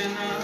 Hare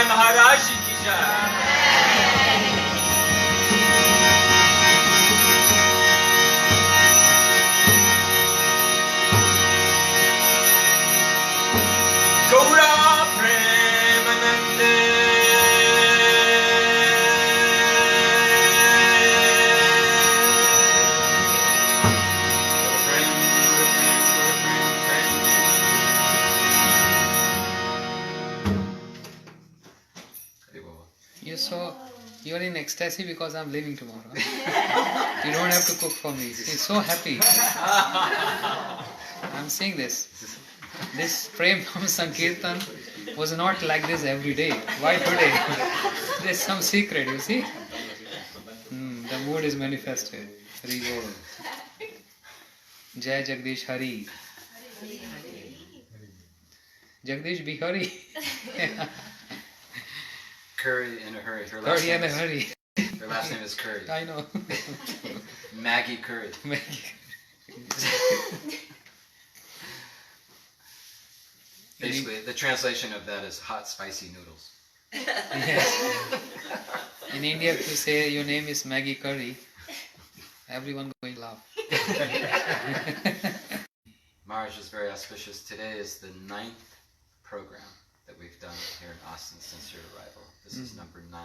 Maharaj ki jai. Gaura Premanande. You're in ecstasy because I'm leaving tomorrow. You don't have to cook for me. He's so happy. I'm saying this. This frame from Sankirtan was not like this every day. Why today? There's some secret, you see? The mood is manifested. Hari Bol. Jai Jagdish Hari. Jagdish Bihari. Curry in a hurry. Her last name is Curry. I know. Maggie Curry. Basically, the translation of that is hot, spicy noodles. Yes. In India, if you say your name is Maggie Curry, everyone going to laugh. Maharaj is very auspicious. Today is the 9th program that we've done here in Austin since your arrival. This is number 9.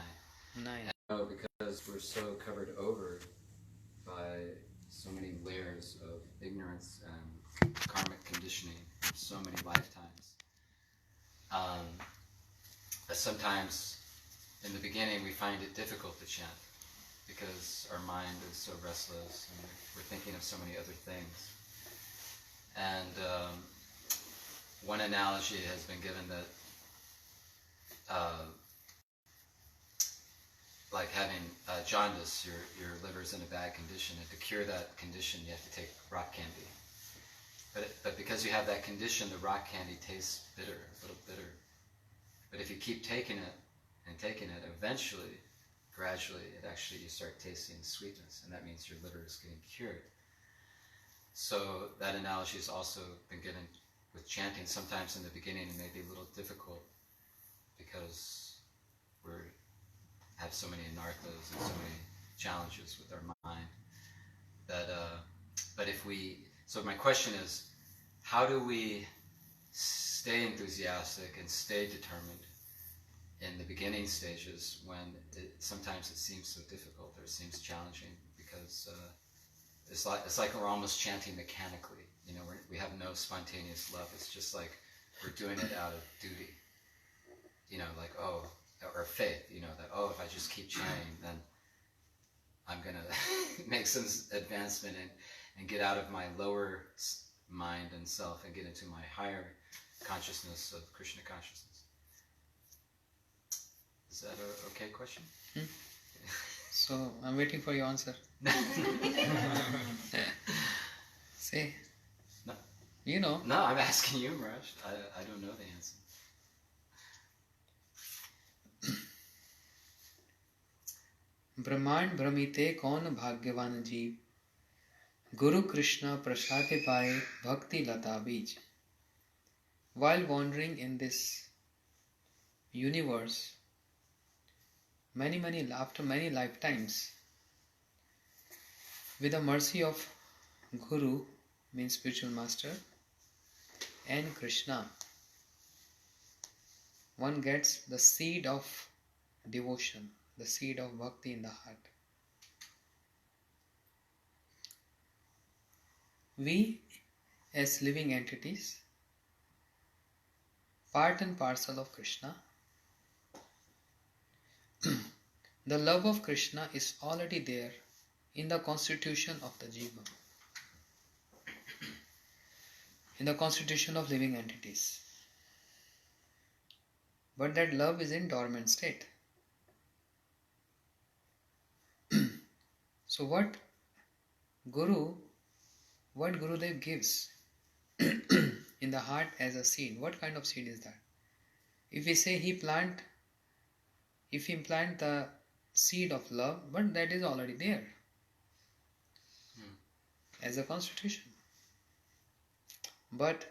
9. And because we're so covered over by so many layers of ignorance and karmic conditioning from so many lifetimes, that sometimes in the beginning we find it difficult to chant because our mind is so restless and we're thinking of so many other things. And one analogy has been given that like having jaundice, your liver's in a bad condition, and to cure that condition you have to take rock candy. But because you have that condition, the rock candy tastes bitter, a little bitter. But if you keep taking it, eventually, gradually, you start tasting sweetness, and that means your liver is getting cured. So that analogy has also been given with chanting. Sometimes in the beginning it may be a little difficult because we have so many anarthas and so many challenges with our mind. So my question is, how do we stay enthusiastic and stay determined in the beginning stages when sometimes it seems so difficult or it seems challenging because it's like we're almost chanting mechanically. You know, we have no spontaneous love. It's just like we're doing it out of duty. You know, like, or faith. You know, that if I just keep chanting, then I'm gonna make some advancement and get out of my lower mind and self and get into my higher consciousness of Krishna consciousness. Is that an okay question? So I'm waiting for your answer. Say. No. You know. No, I'm asking you, Maharaj. I don't know the answer. ब्रह्मांड भ्रमिते कौन भाग्यवान जीव Guru Krishna prasade paye bhakti lata bij. While wandering in this universe, after many lifetimes, with the mercy of Guru, means spiritual master, and Krishna, one gets the seed of devotion, the seed of bhakti in the heart. We, as living entities, part and parcel of Krishna, the love of Krishna is already there in the constitution of the jiva, in the constitution of living entities. But that love is in dormant state. So what Gurudev gives in the heart as a seed, what kind of seed is that? If we say he implant the seed of love, but that is already there as a constitution. But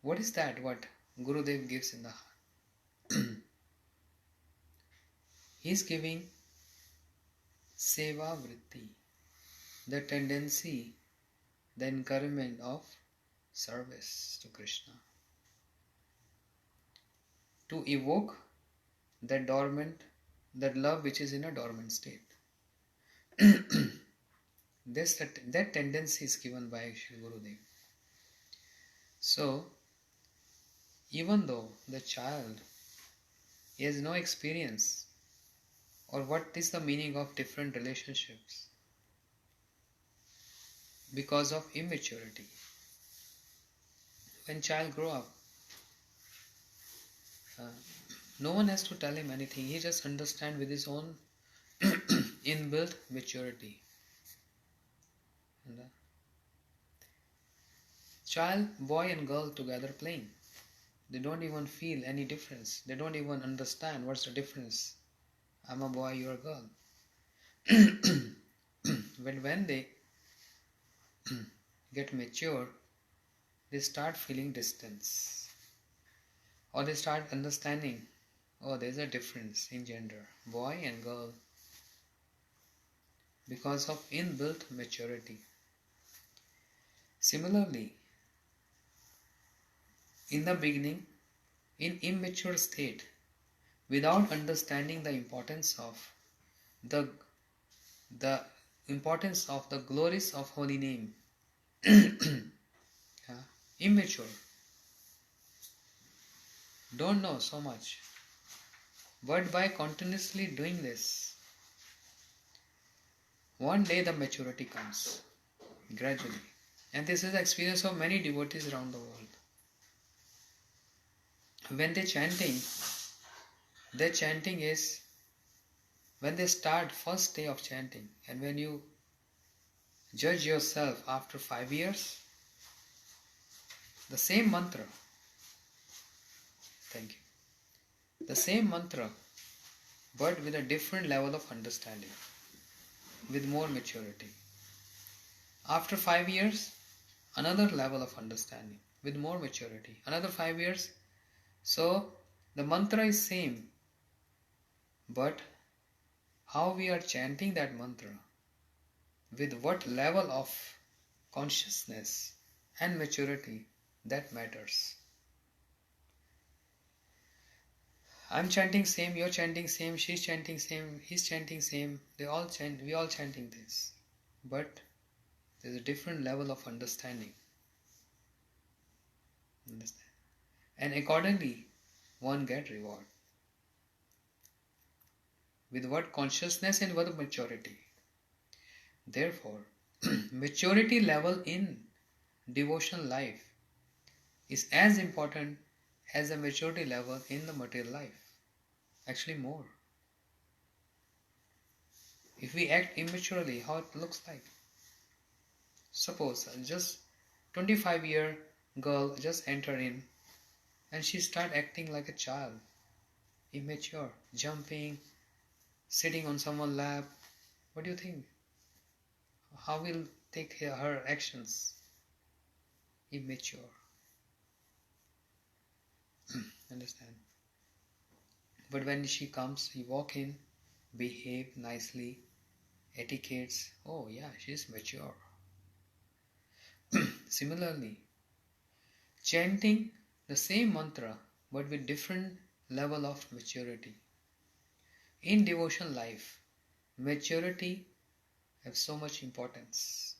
what is that what Gurudev gives in the heart? He is giving seva vritti, the tendency, the encouragement of service to Krishna, to evoke that love which is in a dormant state. That tendency is given by Shri Gurudev. So, even though the child has no experience or what is the meaning of different relationships because of immaturity, when child grow up, no one has to tell him anything. He just understands with his own inbuilt maturity. And child, boy and girl together playing, they don't even feel any difference. They don't even understand what's the difference. I'm a boy, you're a girl. But when they get mature, they start feeling distance, or they start understanding Oh, there's a difference in gender, boy and girl, because of inbuilt maturity. Similarly, in the beginning, in immature state, without understanding the importance of the glories of holy name, immature, don't know so much. But by continuously doing this, one day the maturity comes, gradually. And this is the experience of many devotees around the world. When they're chanting, their chanting is, when they start first day of chanting, and when you judge yourself after 5 years, the same mantra, thank you, the same mantra, but with a different level of understanding, with more maturity. After 5 years, another level of understanding, with more maturity. Another 5 years, so the mantra is same, but how we are chanting that mantra, with what level of consciousness and maturity, that matters. I'm chanting same, you're chanting same, she's chanting same, he's chanting same, they all chant, we all chanting this. But there's a different level of understanding. Understand? And accordingly, one get reward. With what consciousness and what maturity. Therefore, maturity level in devotional life is as important as the maturity level in the material life. Actually more. If we act immaturely, how it looks like. Suppose just 25-year girl just enter in and she start acting like a child, immature, jumping, sitting on someone's lap. What do you think? How will take her actions? Immature. Understand? But when she comes, you walk in, behave nicely, etiquettes. Oh yeah, she's mature. Similarly, chanting the same mantra but with different level of maturity. In devotional life, maturity has so much importance.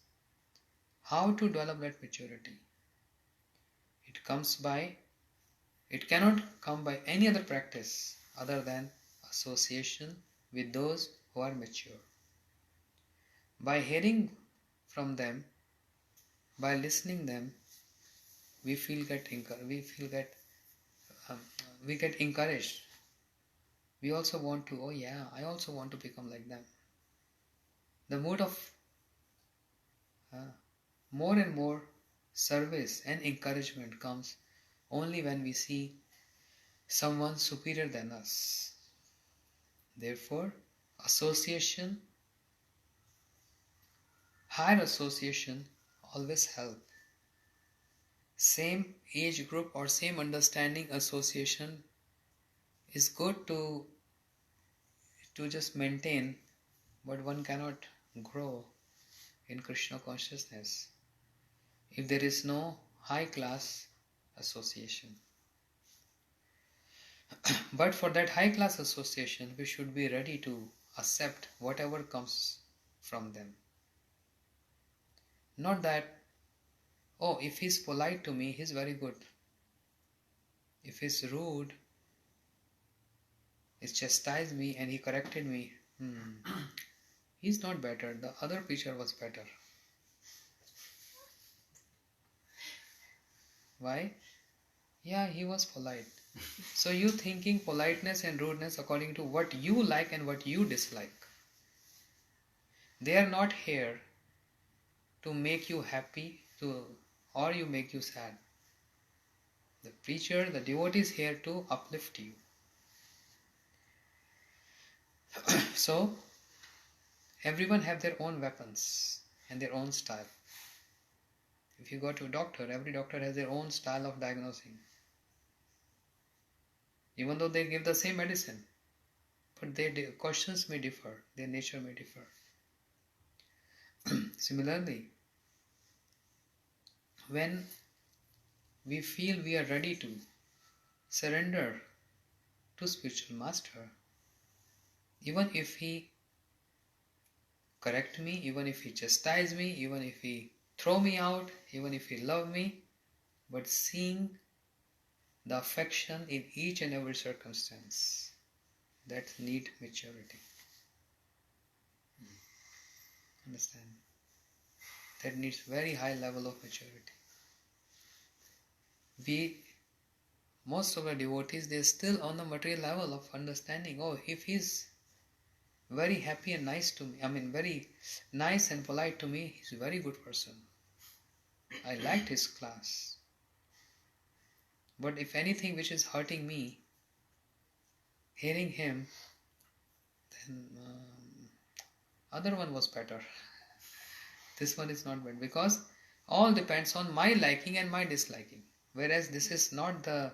How to develop that maturity? It cannot come by any other practice other than association with those who are mature. By hearing from them, by listening them, we get encouraged. We also want to, oh yeah, I also want to become like them. The mood of more and more service and encouragement comes only when we see someone superior than us. Therefore, higher association always help. Same age group or same understanding association is good to just maintain, but one cannot grow in Krishna consciousness if there is no high class association. But for that high class association, we should be ready to accept whatever comes from them. Not that, oh, if he's polite to me, he's very good. If he's rude, he chastised me and he corrected me, he's not better. The other preacher was better. Why? Yeah, he was polite. So you thinking politeness and rudeness according to what you like and what you dislike. They are not here to make you happy or you make you sad. The preacher, the devotee is here to uplift you. So, everyone have their own weapons and their own style. If you go to a doctor, every doctor has their own style of diagnosing. even though they give the same medicine. But their questions may differ, their nature may differ. Similarly, when we feel we are ready to surrender to spiritual master, even if he correct me, even if he chastise me, even if he throw me out, even if he love me, but seeing the affection in each and every circumstance, that need maturity. Understand? That needs very high level of maturity. Most of the devotees, they're still on the material level of understanding. Oh, if he's very happy and nice to me, very nice and polite to me, he's a very good person. I liked his class. But if anything which is hurting me, hearing him, then other one was better. This one is not bad, because all depends on my liking and my disliking. Whereas this is not the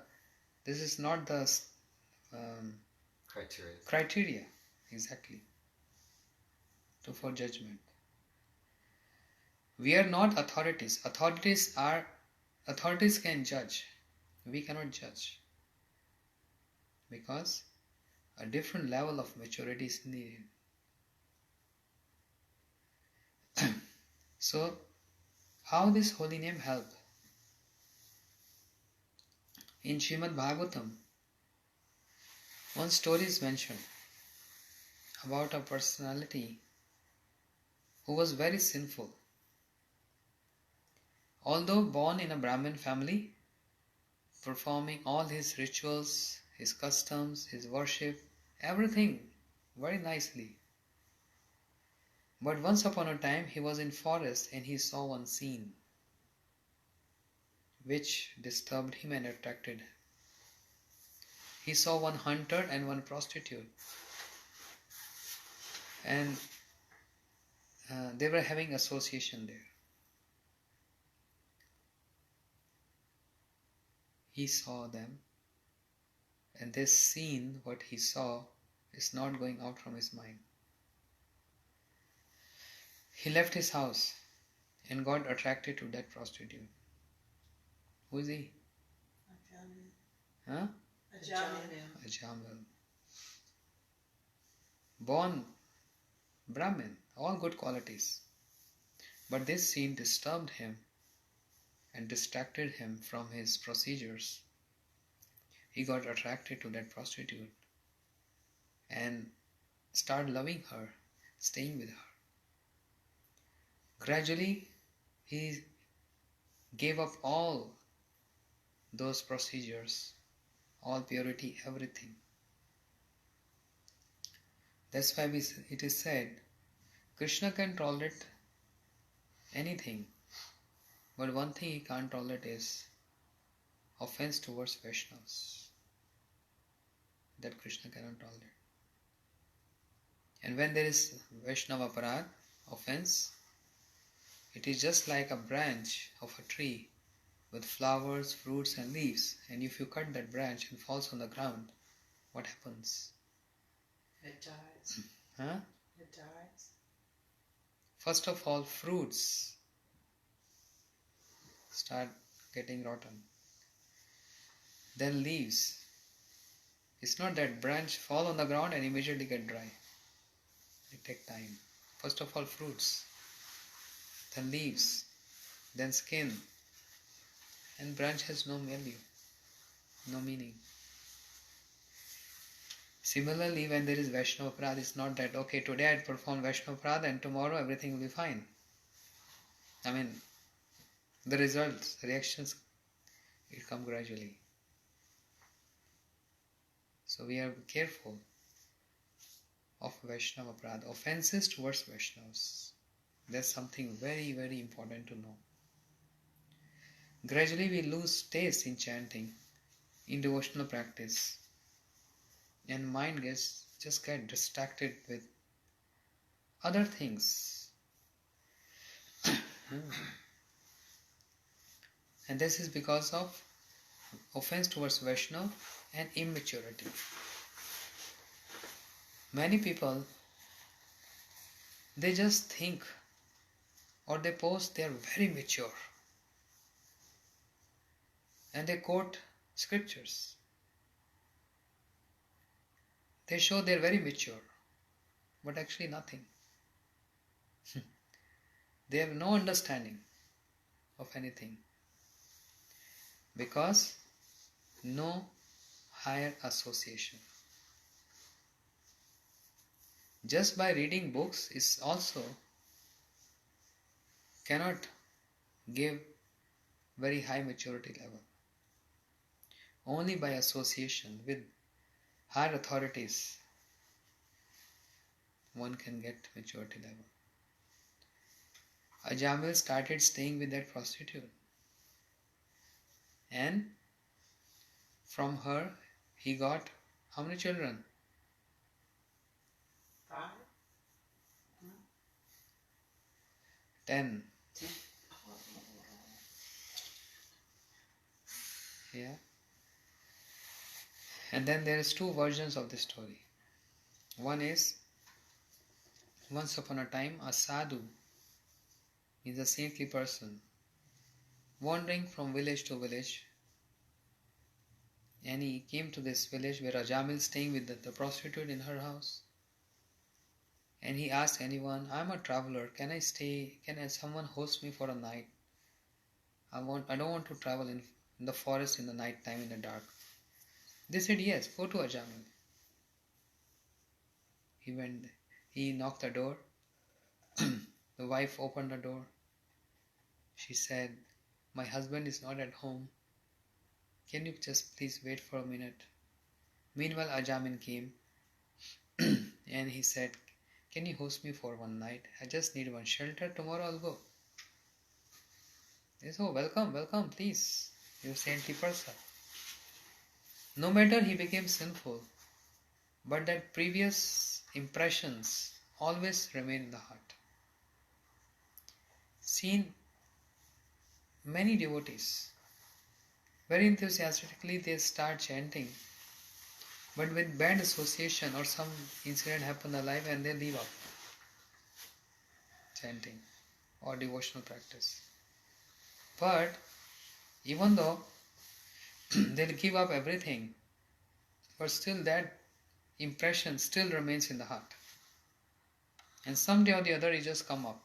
criteria exactly for judgment. We are not authorities. Authorities can judge. We cannot judge, because a different level of maturity is needed. So, how this holy name help? In Srimad Bhagavatam, one story is mentioned about a personality who was very sinful. Although born in a Brahmin family, performing all his rituals, his customs, his worship, everything very nicely. But once upon a time he was in forest and he saw one scene which disturbed him and attracted him. He saw one hunter and one prostitute, and they were having association there. He saw them, and this scene, what he saw, is not going out from his mind. He left his house and got attracted to that prostitute. Who is he? Huh? A Jamil. Born Brahmin, all good qualities. But this scene disturbed him and distracted him from his procedures. He got attracted to that prostitute and started loving her, staying with her. Gradually, he gave up all those procedures, all purity, everything. That's why it is said, Krishna can tolerate anything, but one thing he can't tolerate is offense towards Vaishnavas. That Krishna cannot tolerate. And when there is Vaishnava aparad, offense, it is just like a branch of a tree with flowers, fruits and leaves, and if you cut that branch and falls on the ground, what happens? It dies. Huh? It dies. First of all, fruits start getting rotten. Then leaves. It's not that branch fall on the ground and immediately get dry. It takes time. First of all, fruits, then leaves, then skin, and branch has no value, no meaning. Similarly, when there is Vaishnava Prad, it's not that, okay, today I perform Vaishnava Prad and tomorrow everything will be fine. The results, reactions, it come gradually. So we are careful of Vaishnava Prad, offenses towards Vaishnavas. That's something very, very important to know. Gradually we lose taste in chanting, in devotional practice, and mind just get distracted with other things. And this is because of offense towards Vaishnava and immaturity. Many people, they just think or they post they are very mature and they quote scriptures. They show they are very mature, but actually nothing. They have no understanding of anything because no higher association. Just by reading books is also cannot give very high maturity level. Only by association with higher authorities one can get maturity level. Ajamil started staying with that prostitute, and from her he got how many children? 5? 10. Yeah. And then there is two versions of the story. One is, once upon a time, a sadhu is a saintly person wandering from village to village, and he came to this village where Ajamil staying with the prostitute in her house, and he asked anyone, I'm a traveler, can I stay, can someone host me for a night? I don't want to travel in the forest in the night time in the dark. They said yes, go to Ajamil. He went, he knocked the door. The wife opened the door. She said, my husband is not at home. Can you just please wait for a minute? Meanwhile, Ajamil came and he said, can you host me for one night? I just need one shelter. Tomorrow I'll go. They said, oh, welcome, please. You're a saintly person. No matter he became sinful, but that previous impressions always remain in the heart. Seen many devotees, very enthusiastically they start chanting, but with bad association or some incident happen in their life and they leave up chanting or devotional practice. But even though they'll give up everything, but still that impression still remains in the heart. And someday or the other it just come up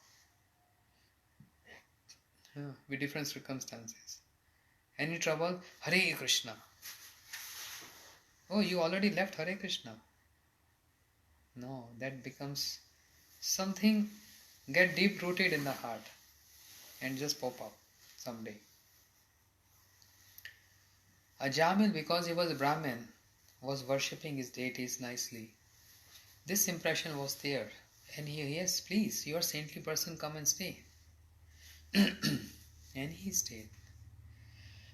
with different circumstances. Any trouble? Hare Krishna. Oh, you already left Hare Krishna. No, that becomes something get deep rooted in the heart and just pop up someday. Ajamil, because he was a Brahmin, was worshipping his deities nicely. This impression was there. And he, yes, please, you are a saintly person, come and stay. And he stayed.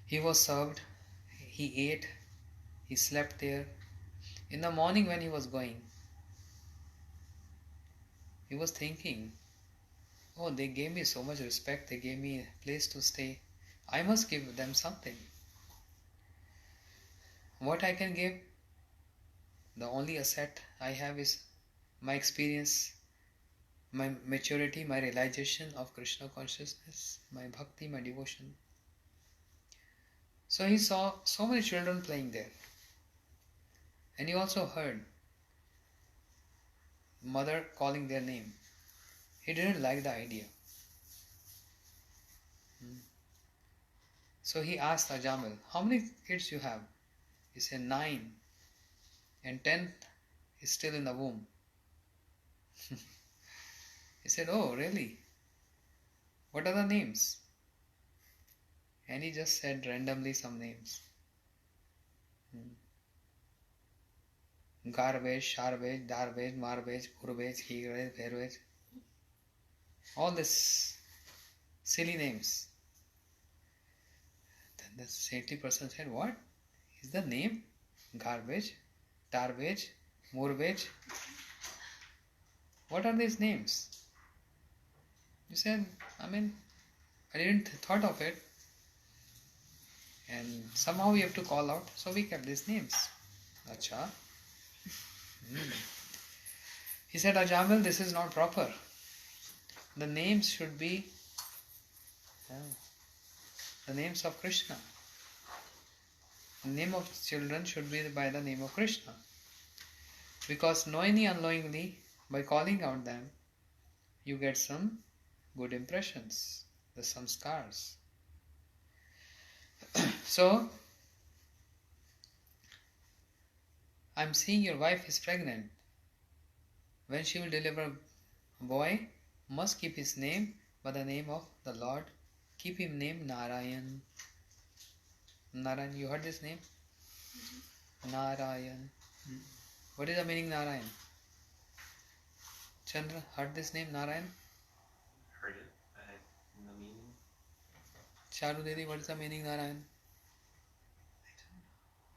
He was served, he ate, he slept there. In the morning when he was going, he was thinking, oh, they gave me so much respect, they gave me a place to stay. I must give them something. What I can give? The only asset I have is my experience, my maturity, my realization of Krishna consciousness, my bhakti, my devotion. So he saw so many children playing there. And he also heard mother calling their name. He didn't like the idea. So he asked Ajamil, how many kids you have? He said 9. And 10th is still in the womb. He said, oh, really? What are the names? And he just said randomly some names. Garbage, Sharbage, Darbage, Marbage, Purbage, Higrej, Bhairvaj. All these silly names. Then the saintly person said, what is the name? Garbage, Darbage, Murbage. What are these names? He said, I didn't thought of it. And somehow we have to call out, so we kept these names. Acha. He said, Ajamil, this is not proper. The names should be the names of Krishna. The name of children should be by the name of Krishna. Because knowingly, unknowingly, by calling out them, you get some good impressions, the samskars. So, I'm seeing your wife is pregnant. When she will deliver a boy, must keep his name by the name of the Lord. Keep him named Narayan. Narayan, you heard this name? Narayan. What is the meaning Narayan? Chandra, heard this name Narayan? Heard it, but I had no meaning. Charu Dedi, what is the meaning Narayan?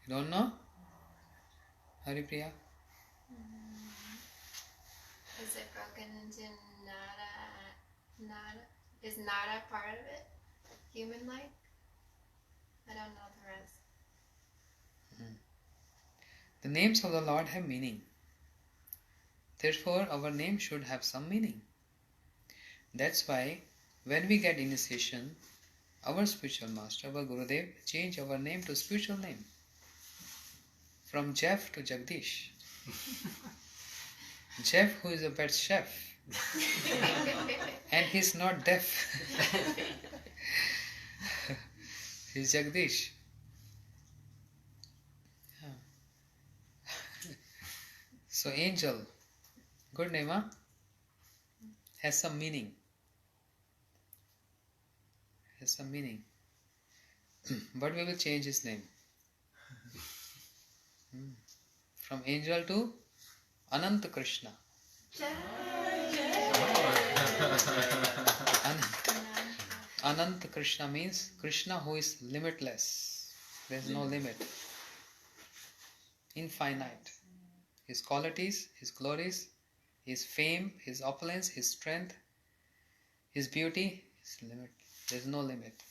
You don't know? Haripriya? Is it broken into nada? Is nada part of it? Human-like? I don't know the rest. The names of the Lord have meaning. Therefore, our name should have some meaning. That's why, when we get initiation, our spiritual master, our Gurudev, change our name to spiritual name. From Jeff to Jagdish. Jeff, who is a best chef. And he's not deaf. He's Jagdish. So angel, good name, huh? Has some meaning. Has some meaning. But we will change his name. From angel to Ananta Krishna. Ananta Krishna means Krishna who is limitless. There is no limit. Infinite. His qualities, His glories, His fame, His opulence, His strength, His beauty, His limit. There is no limit.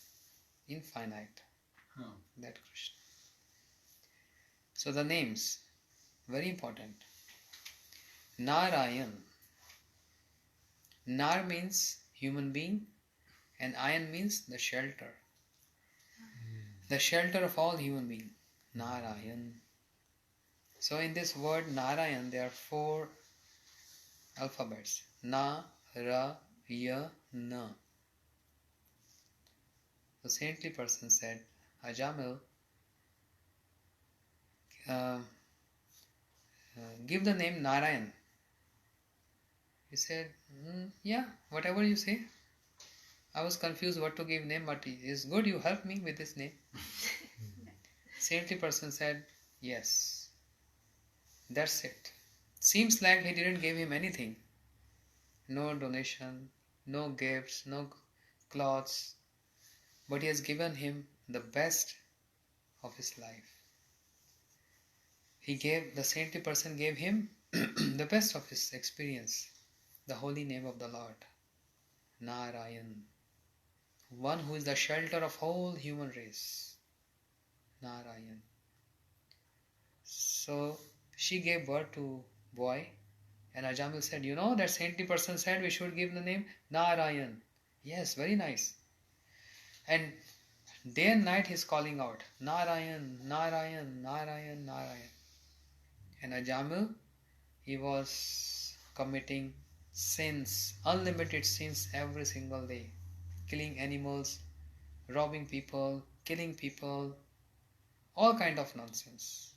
Infinite. That Krishna. So the names, very important. Narayan. Nar means human being and Ayan means the shelter. The shelter of all human beings. Narayan. So in this word Narayan there are 4 alphabets. Na, Ra, Ya, Na. The saintly person said, Ajamil, give the name Narayan. He said, yeah, whatever you say. I was confused what to give name, but it's good you helped me with this name. Saintly person said, yes. That's it. Seems like he didn't give him anything. No donation, no gifts, no clothes. But he has given him the best of his life. The saintly person gave him the best of his experience. The holy name of the Lord. Narayan. One who is the shelter of whole human race. Narayan. So she gave birth to boy, and Ajamil said, you know, that saintly person said we should give the name Narayan. Yes, very nice. And day and night he is calling out, Narayan, Narayan, Narayan, Narayan. And Ajamil, he was committing sins, unlimited sins every single day. Killing animals, robbing people, killing people, all kind of nonsense,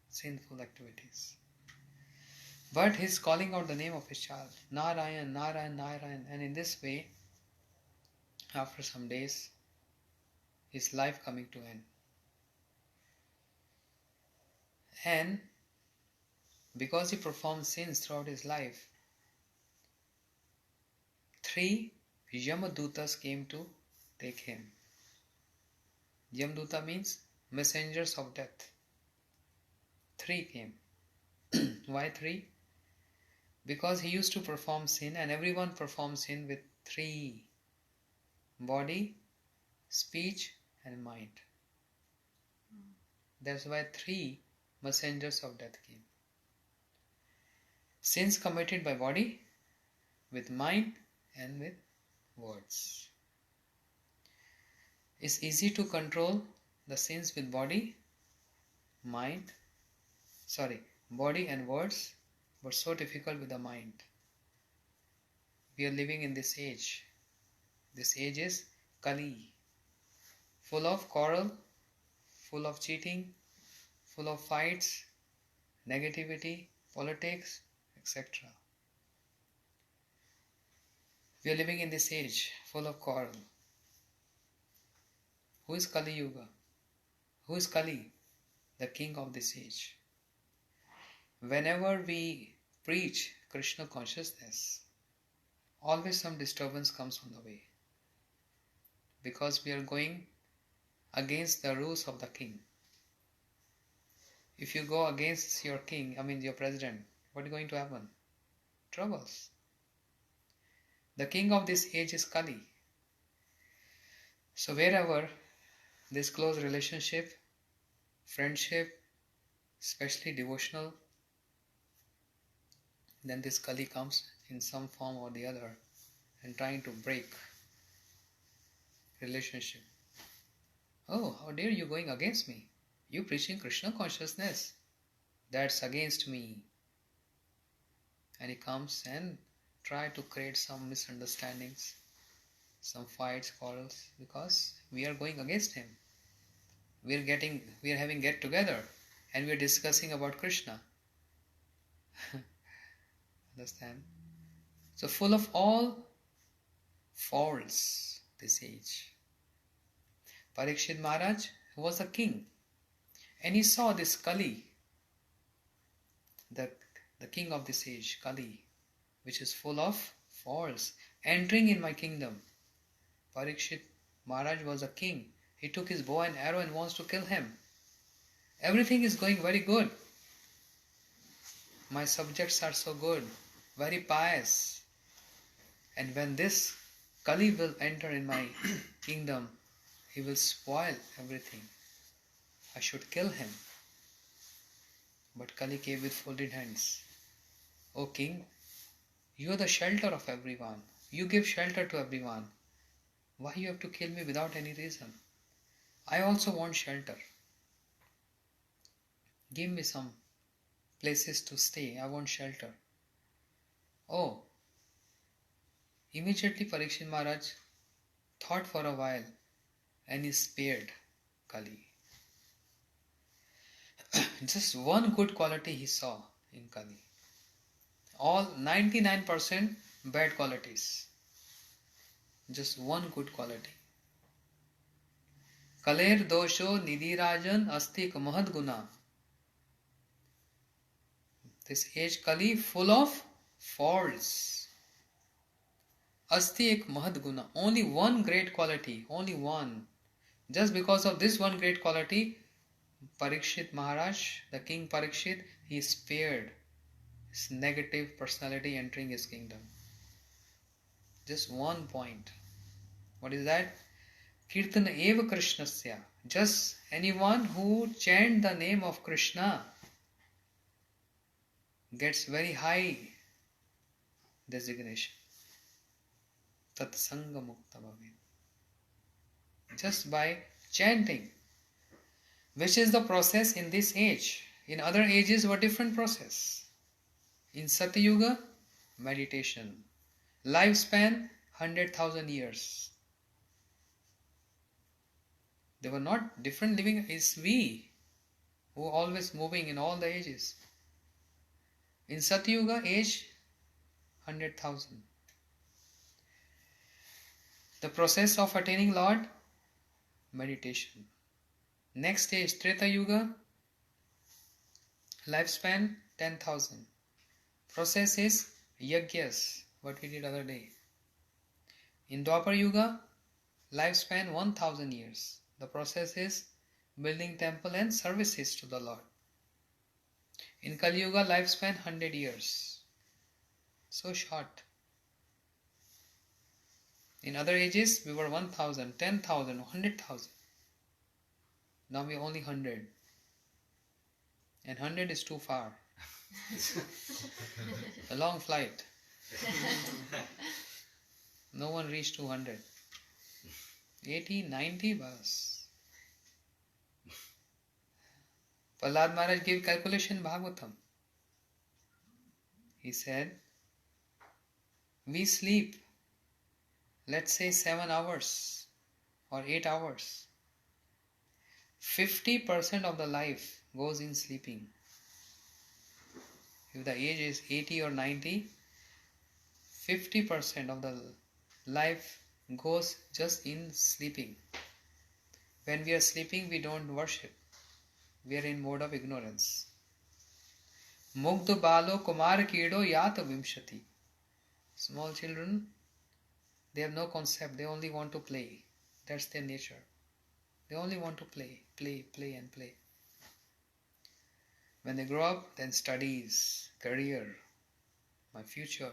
sinful activities. But he is calling out the name of his child, Narayan, Narayan, Narayan. And in this way, after some days, his life coming to end. And because he performed sins throughout his life, 3 Yamadutas came to take him. Yamaduta means messengers of death. 3 came. Why 3? Because he used to perform sin, and everyone performs sin with 3: body, speech and mind. That's why 3 messengers of death came. Sins committed by body, with mind, and with words. It's easy to control the sins with body, body and words, but so difficult with the mind. We are living in this age. This age is Kali, full of quarrel, full of cheating, full of fights, negativity, politics, etc. We are living in this age full of quarrel. Who is Kali Yuga? Who is Kali? The king of this age. Whenever we preach Krishna consciousness, always some disturbance comes on the way, because we are going against the rules of the king. If you go against your king, your president, what is going to happen? Troubles. The king of this age is Kali. So wherever this close relationship, friendship, especially devotional, then this Kali comes in some form or the other and trying to break relationship. Oh, how dare you going against me? You preaching Krishna consciousness. That's against me. And he comes and try to create some misunderstandings, some fights, quarrels, because we are going against him. We are having get together and we are discussing about Krishna. Understand? So full of all faults this age. Parikshit Maharaj was a king, and he saw this Kali, the king of this age, Kali, which is full of faults, entering in my kingdom. Parikshit Maharaj was a king. He took his bow and arrow and wants to kill him. Everything is going very good. My subjects are so good, very pious. And when this Kali will enter in my kingdom, he will spoil everything. I should kill him. But Kali came with folded hands. O king, you are the shelter of everyone. You give shelter to everyone. Why you have to kill me without any reason? I also want shelter. Give me some places to stay. I want shelter. Oh, immediately Parikshit Maharaj thought for a while and he spared Kali. Just one good quality he saw in Kali. All 99% bad qualities. Just one good quality. Kaler dosho nidirajan astik mahad guna. This age Kali full of faults. Asti ek mahad guna. Only one great quality. Only one. Just because of this one great quality, Parikshit Maharaj, the king Parikshit, he spared his negative personality entering his kingdom. Just one point. What is that? Kirtana eva Krishnasya. Just anyone who chant the name of Krishna gets very high designation. Tatsanga mukta bhavet. Just by chanting. Which is the process in this age. In other ages, what different process? In Satyuga, meditation. Lifespan, 100,000 years. They were not different living. It's we who are always moving in all the ages. In Satyuga, age 100,000. The process of attaining Lord, meditation. Next stage, Treta Yuga, lifespan 10,000. Process is Yagyas, what we did other day. In Dwapar Yuga, lifespan 1,000 years. The process is building temple and services to the Lord. In Kali Yuga, lifespan 100 years. So short. In other ages, we were 1,000, 10,000, 100,000. Now we are only 100. And 100 is too far. A long flight. No one reached 200. 80, 90 bus. Prahlad Maharaj gave calculation Bhagavatam. He said, we sleep, let's say 7 hours or 8 hours. 50% of the life goes in sleeping. If the age is 80 or 90, 50% of the life goes just in sleeping. When we are sleeping, we don't worship. We are in mode of ignorance. Mugdha balo kumar kido yata vimshati. Small children, they have no concept. They only want to play. That's their nature. They only want to play, play, play and play. When they grow up, then studies, career, my future,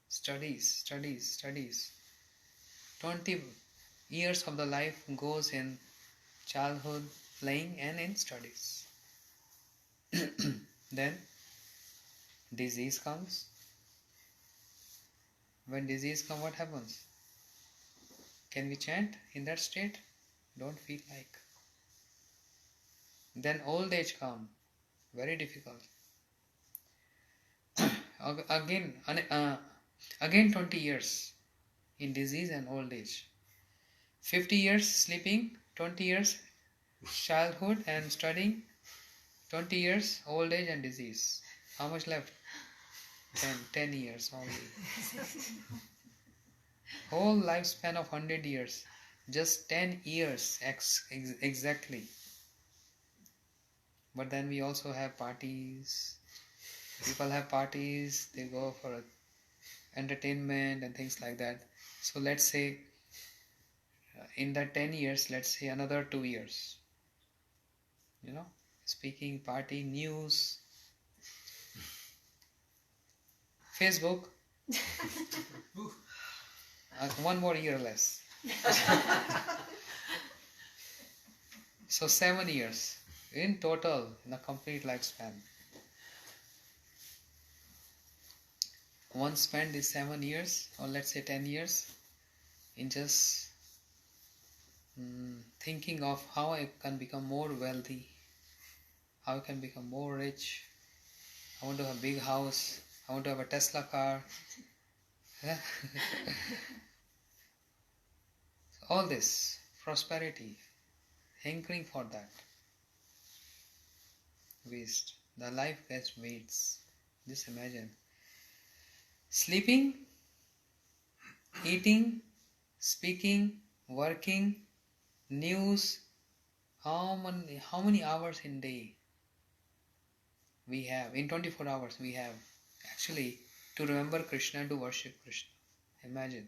studies. 20 years of the life goes in childhood, playing and in studies. Then disease comes. When disease comes, what happens? Can we chant in that state? Don't feel like. Then old age comes. Very difficult. Again 20 years in disease and old age. 50 years sleeping, 20 years childhood and studying, 20 years old age and disease. How much left? 10 years only. Whole lifespan of 100 years. Just 10 years exactly. But then we also have parties. People have parties, they go for entertainment and things like that. So let's say in that 10 years, let's say another 2 years. Speaking, party, news, Facebook. One more year less. So 7 years in total in a complete lifespan. One spent these 7 years or let's say 10 years in just thinking of how I can become more wealthy, how I can become more rich. I want to have a big house. I want to have a Tesla car. All this prosperity, hankering for that. Waste. The life gets wastes. Just imagine. Sleeping, eating, speaking, working, news. How many hours in day we have? In 24 hours we have actually to remember Krishna and to worship Krishna. Imagine.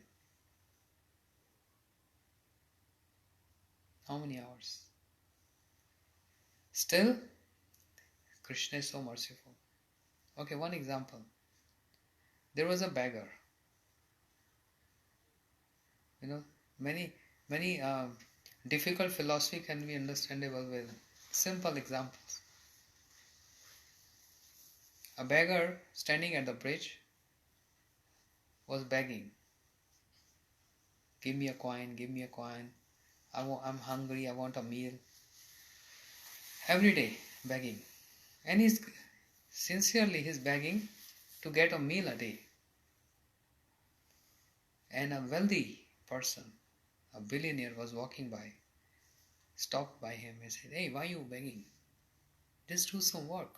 How many hours? Still, Krishna is so merciful. Okay, one example. There was a beggar. Many difficult philosophy can be understandable with simple examples. A beggar standing at the bridge was begging. Give me a coin, give me a coin. I'm hungry, I want a meal. Every day begging. And he's begging to get a meal a day. And a wealthy person, a billionaire, was walking by, stopped by him and said, "Hey, why are you begging? Just do some work.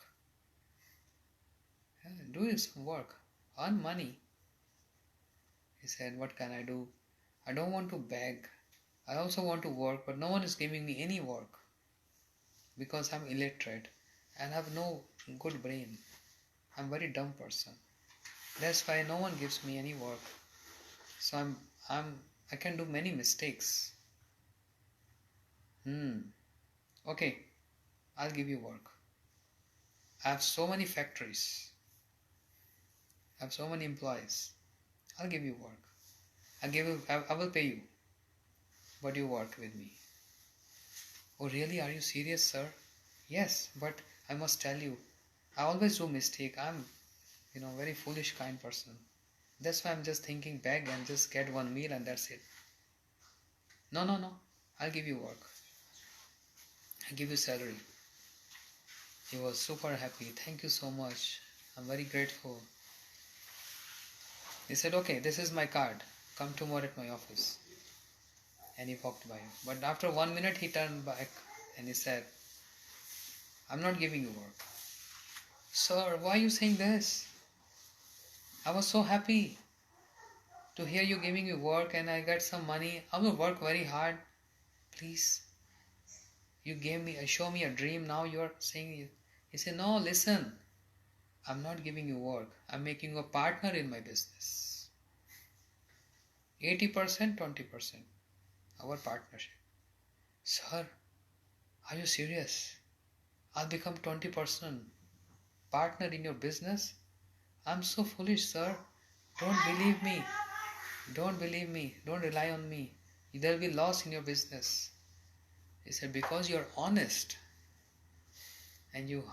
Do some work. Earn money." He said, "What can I do? I don't want to beg. I also want to work, but no one is giving me any work because I'm illiterate and have no good brain. I'm a very dumb person. That's why no one gives me any work. So I can do many mistakes. Okay, I'll give you work. I have so many factories. I have so many employees. I'll give you work. I will pay you. But you work with me." "Oh really? Are you serious, sir?" "Yes, but I must tell you, I always do mistake. I'm, very foolish kind person. That's why I'm just thinking beg and just get one meal and that's it. No, no, no. I'll give you work. I'll give you salary. He was super happy. Thank you so much. I'm very grateful. He said, okay, this is my card. Come tomorrow at my office. And he walked by. But after 1 minute, he turned back and he said, I'm not giving you work. Sir, why are you saying this? I was so happy to hear you giving me work and I got some money. I will work very hard. Please. You show me a dream. Now you're saying, he said, no, listen. I'm not giving you work. I'm making you a partner in my business. 80%, 20%. Our partnership. Sir, are you serious? I'll become 20% partner in your business? I'm so foolish, sir. Don't believe me. Don't believe me. Don't rely on me. There will be loss in your business. He said, because you're honest and you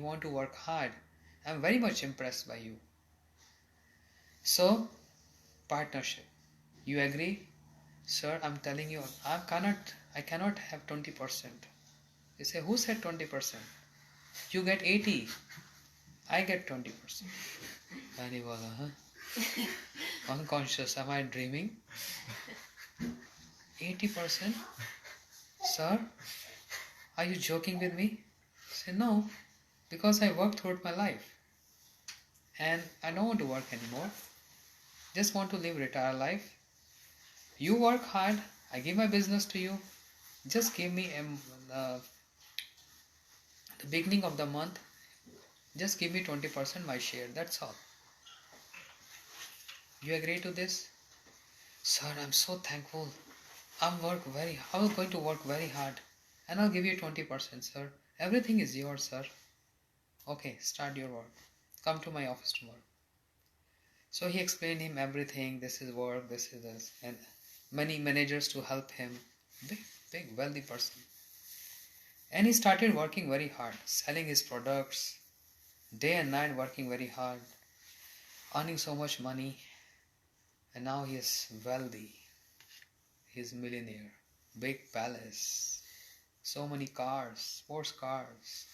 want to work hard. I'm very much impressed by you. So, partnership. You agree? Sir, I'm telling you, I cannot have 20%. He said, who said 20%? You get 80. I get 20%. And he was, unconscious. Am I dreaming? 80%? Sir, are you joking with me? He said, no, because I worked throughout my life. And I don't want to work anymore. Just want to live retired life. You work hard. I give my business to you. Just give me the beginning of the month. Just give me 20% my share. That's all. You agree to this? Sir, I'm so thankful. I was going to work very hard. And I'll give you 20%, sir. Everything is yours, sir. Okay, start your work. Come to my office tomorrow. So he explained him everything. This is work, this is this. And many managers to help him. Big, wealthy person. And he started working very hard. Selling his products. Day and night working very hard. Earning so much money. And now he is wealthy. He is millionaire. Big palace. So many cars. Sports cars.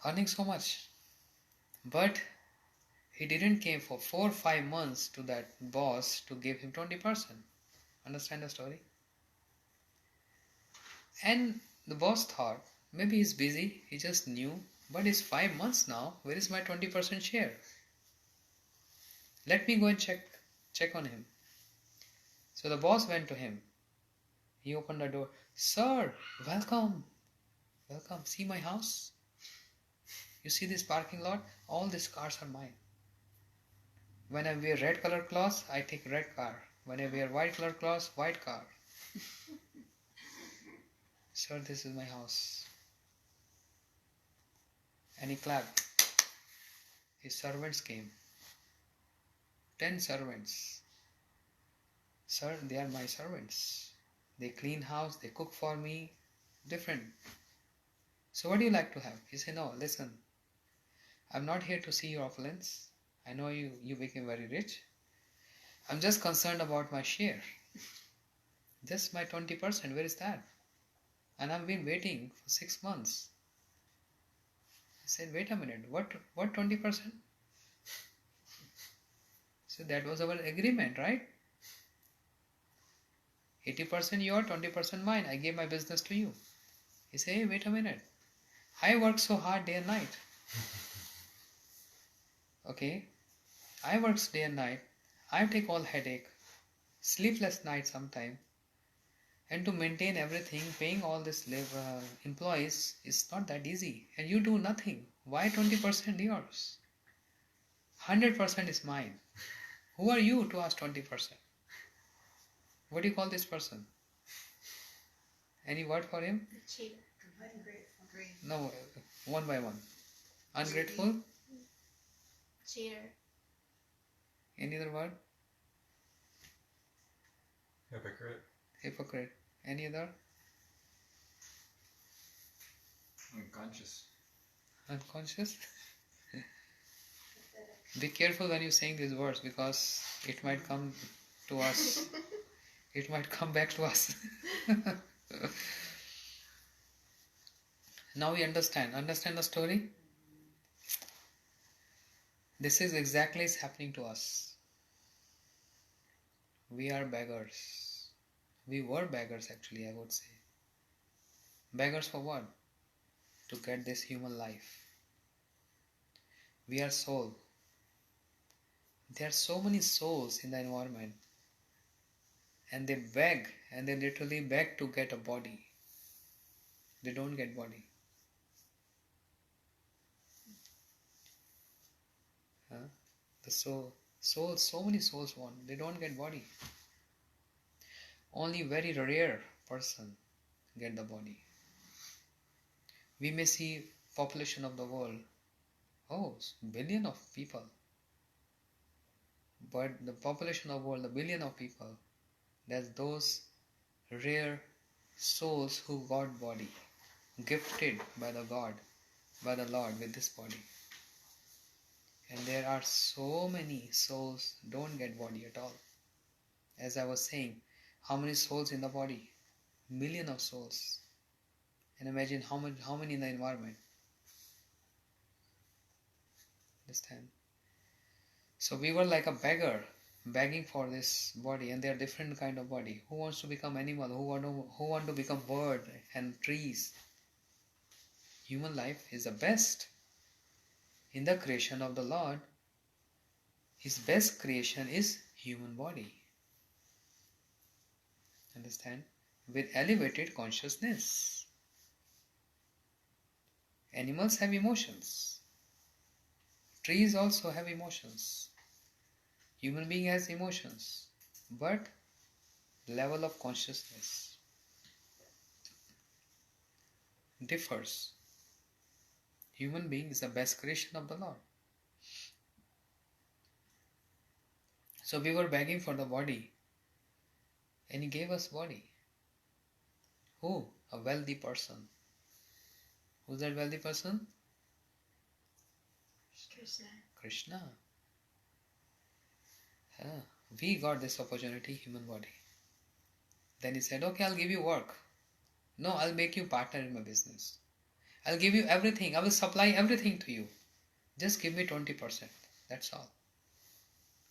Earning so much. But he didn't came for 4 or 5 months to that boss to give him 20%. Understand the story? And the boss thought, maybe he's busy, he just knew, but it's 5 months now, where is my 20% share? Let me go and check on him. So the boss went to him. He opened the door. Sir, welcome. Welcome. See my house? You see this parking lot? All these cars are mine. When I wear red color clothes, I take red car. When I wear white color clothes, white car. Sir, this is my house. And he clapped. His servants came. 10 servants. Sir, they are my servants. They clean house, they cook for me. Different. So what do you like to have? He said, no, listen. I'm not here to see your opulence. I know you became very rich. I'm just concerned about my share. Just my 20%, where is that? And I've been waiting for 6 months. I said, wait a minute, what 20%? So that was our agreement, right? 80% your, 20% mine. I gave my business to you. He said, hey, wait a minute. I work so hard day and night. Okay? I work day and night. I take all headache. Sleepless night sometime. And to maintain everything, paying all this employees is not that easy. And you do nothing. Why 20% yours? 100% is mine. Who are you to ask 20%? What do you call this person? Any word for him? The cheater. Ungrateful. No, one by one. Ungrateful? Cheater. Any other word? Hypocrite. Hypocrite. Any other? Unconscious. Unconscious? Be careful when you're saying these words because it might come to us. It might come back to us. Now we understand. Understand the story? This is exactly is happening to us. We are beggars. We were beggars actually, I would say. Beggars for what? To get this human life. We are soul. There are so many souls in the environment. And they beg, and they literally beg to get a body. They don't get body. Huh? The soul, so many souls want. They don't get body. Only very rare person get the body. We may see population of the world. Oh, billion of people. But the population of the world, the billion of people, that's those rare souls who got body, gifted by the God, by the Lord with this body. And there are so many souls don't get body at all. As I was saying, how many souls in the body? Million of souls. And imagine how many in the environment. Understand? So we were like a beggar, begging for this body, and there are different kind of body. Who wants to become animal? Who want to become bird and trees? Human life is the best. In the creation of the Lord, His best creation is human body. Understand? With elevated consciousness. Animals have emotions. Trees also have emotions. Human being has emotions. But level of consciousness differs. Human being is the best creation of the Lord. So we were begging for the body. And He gave us body. Who? A wealthy person. Who's that wealthy person? Krishna. Krishna. We got this opportunity, human body. Then He said, okay, I'll give you work. No, I'll make you partner in my business. I'll give you everything. I will supply everything to you. Just give me 20%. That's all.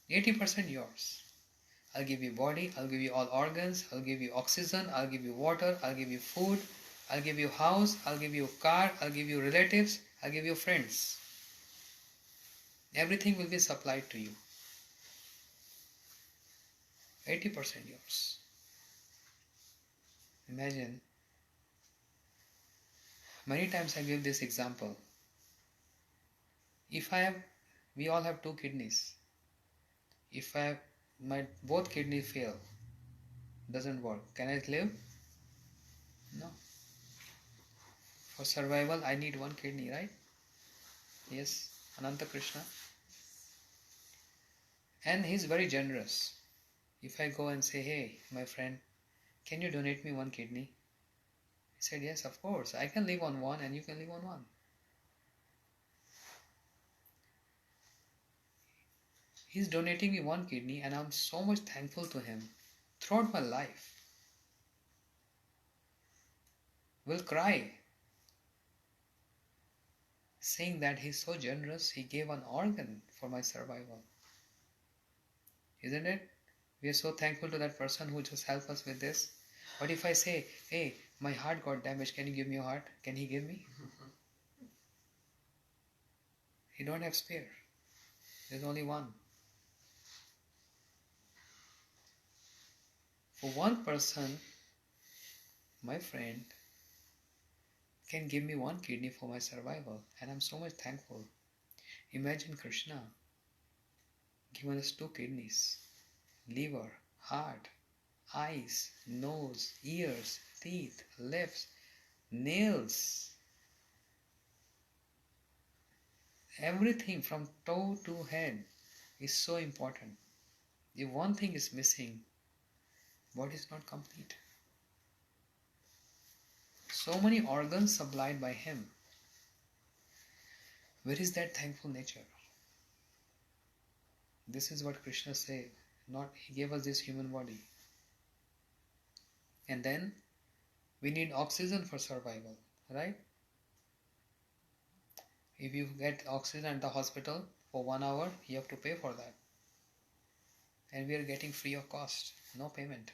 80% yours. I'll give you body. I'll give you all organs. I'll give you oxygen. I'll give you water. I'll give you food. I'll give you house. I'll give you car. I'll give you relatives. I'll give you friends. Everything will be supplied to you. 80% yours. Imagine. Many times I give this example. We all have 2 kidneys. If my both kidneys fail, doesn't work, can I live? No. For survival, I need 1 kidney, right? Yes, Ananta Krishna. And he's very generous. If I go and say, hey, my friend, can you donate me 1 kidney? He said, yes, of course. I can live on 1 and you can live on 1. He's donating me 1 kidney and I'm so much thankful to him throughout my life. Will cry saying that he's so generous, he gave an organ for my survival. Isn't it? We are so thankful to that person who just helped us with this. But if I say, hey, my heart got damaged, can you give me your heart? Can he give me? He don't have spare. There's only 1. For 1 person, my friend, can give me 1 kidney for my survival, and I'm so much thankful. Imagine Krishna given us 2 kidneys, liver, heart, eyes, nose, ears, teeth, lips, nails. Everything from toe to head is so important. If 1 thing is missing, body is not complete. So many organs supplied by him. Where is that thankful nature? This is what Krishna said. Not he gave us this human body. And then we need oxygen for survival, right? If you get oxygen at the hospital for 1 hour, you have to pay for that. And we are getting free of cost, no payment,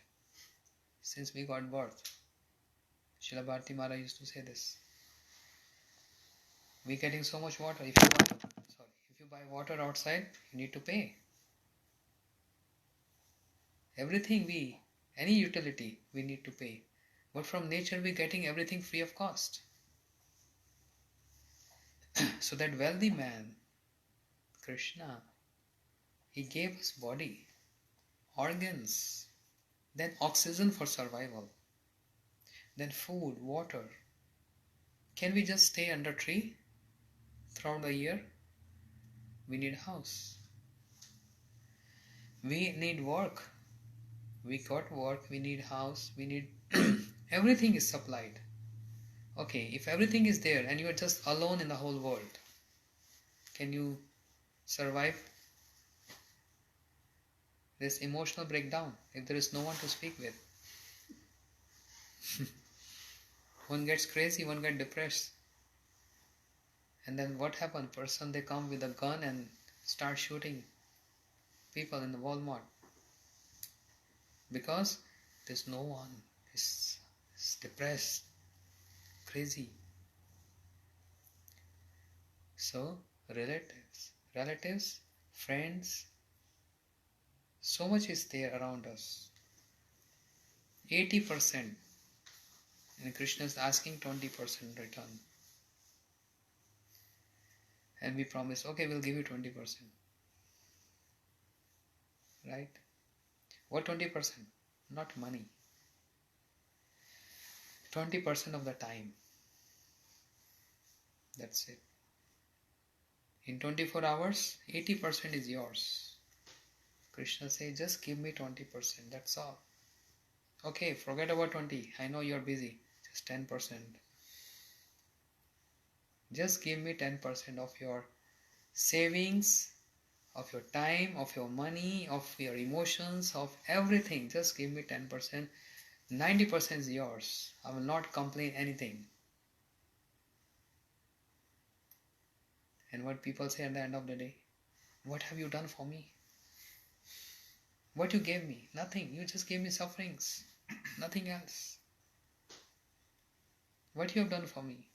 since we got birth. Srila Bharati Maharaj used to say this. We're getting so much water. If you buy water outside, you need to pay. Everything any utility, we need to pay. But from nature, we're getting everything free of cost. So that wealthy man, Krishna, he gave us body, organs, then oxygen for survival, then food, water. Can we just stay under tree throughout the year? We need a house. We need work. We got work, we need house, we need everything is supplied. Okay, if everything is there and you are just alone in the whole world, can you survive this emotional breakdown if there is no one to speak with? One gets crazy, one gets depressed. And then what happens? Person, they come with a gun and start shooting people in the Walmart. Because there's no one. It's depressed, crazy. So, relatives, friends, so much is there around us. 80%. And Krishna is asking 20% return. And we promise, okay, we'll give you 20%. Right? What 20%? Not money. 20% of the time. That's it. In 24 hours, 80% is yours. Krishna says, just give me 20%. That's all. Okay, forget about 20. I know you're busy. Just 10%. Just give me 10% of your savings, of your time, of your money, of your emotions, of everything. Just give me 10%. 90% is yours. I will not complain anything. And what people say at the end of the day, what have you done for me? What you gave me? Nothing. You just gave me sufferings. Nothing else. What you have done for me?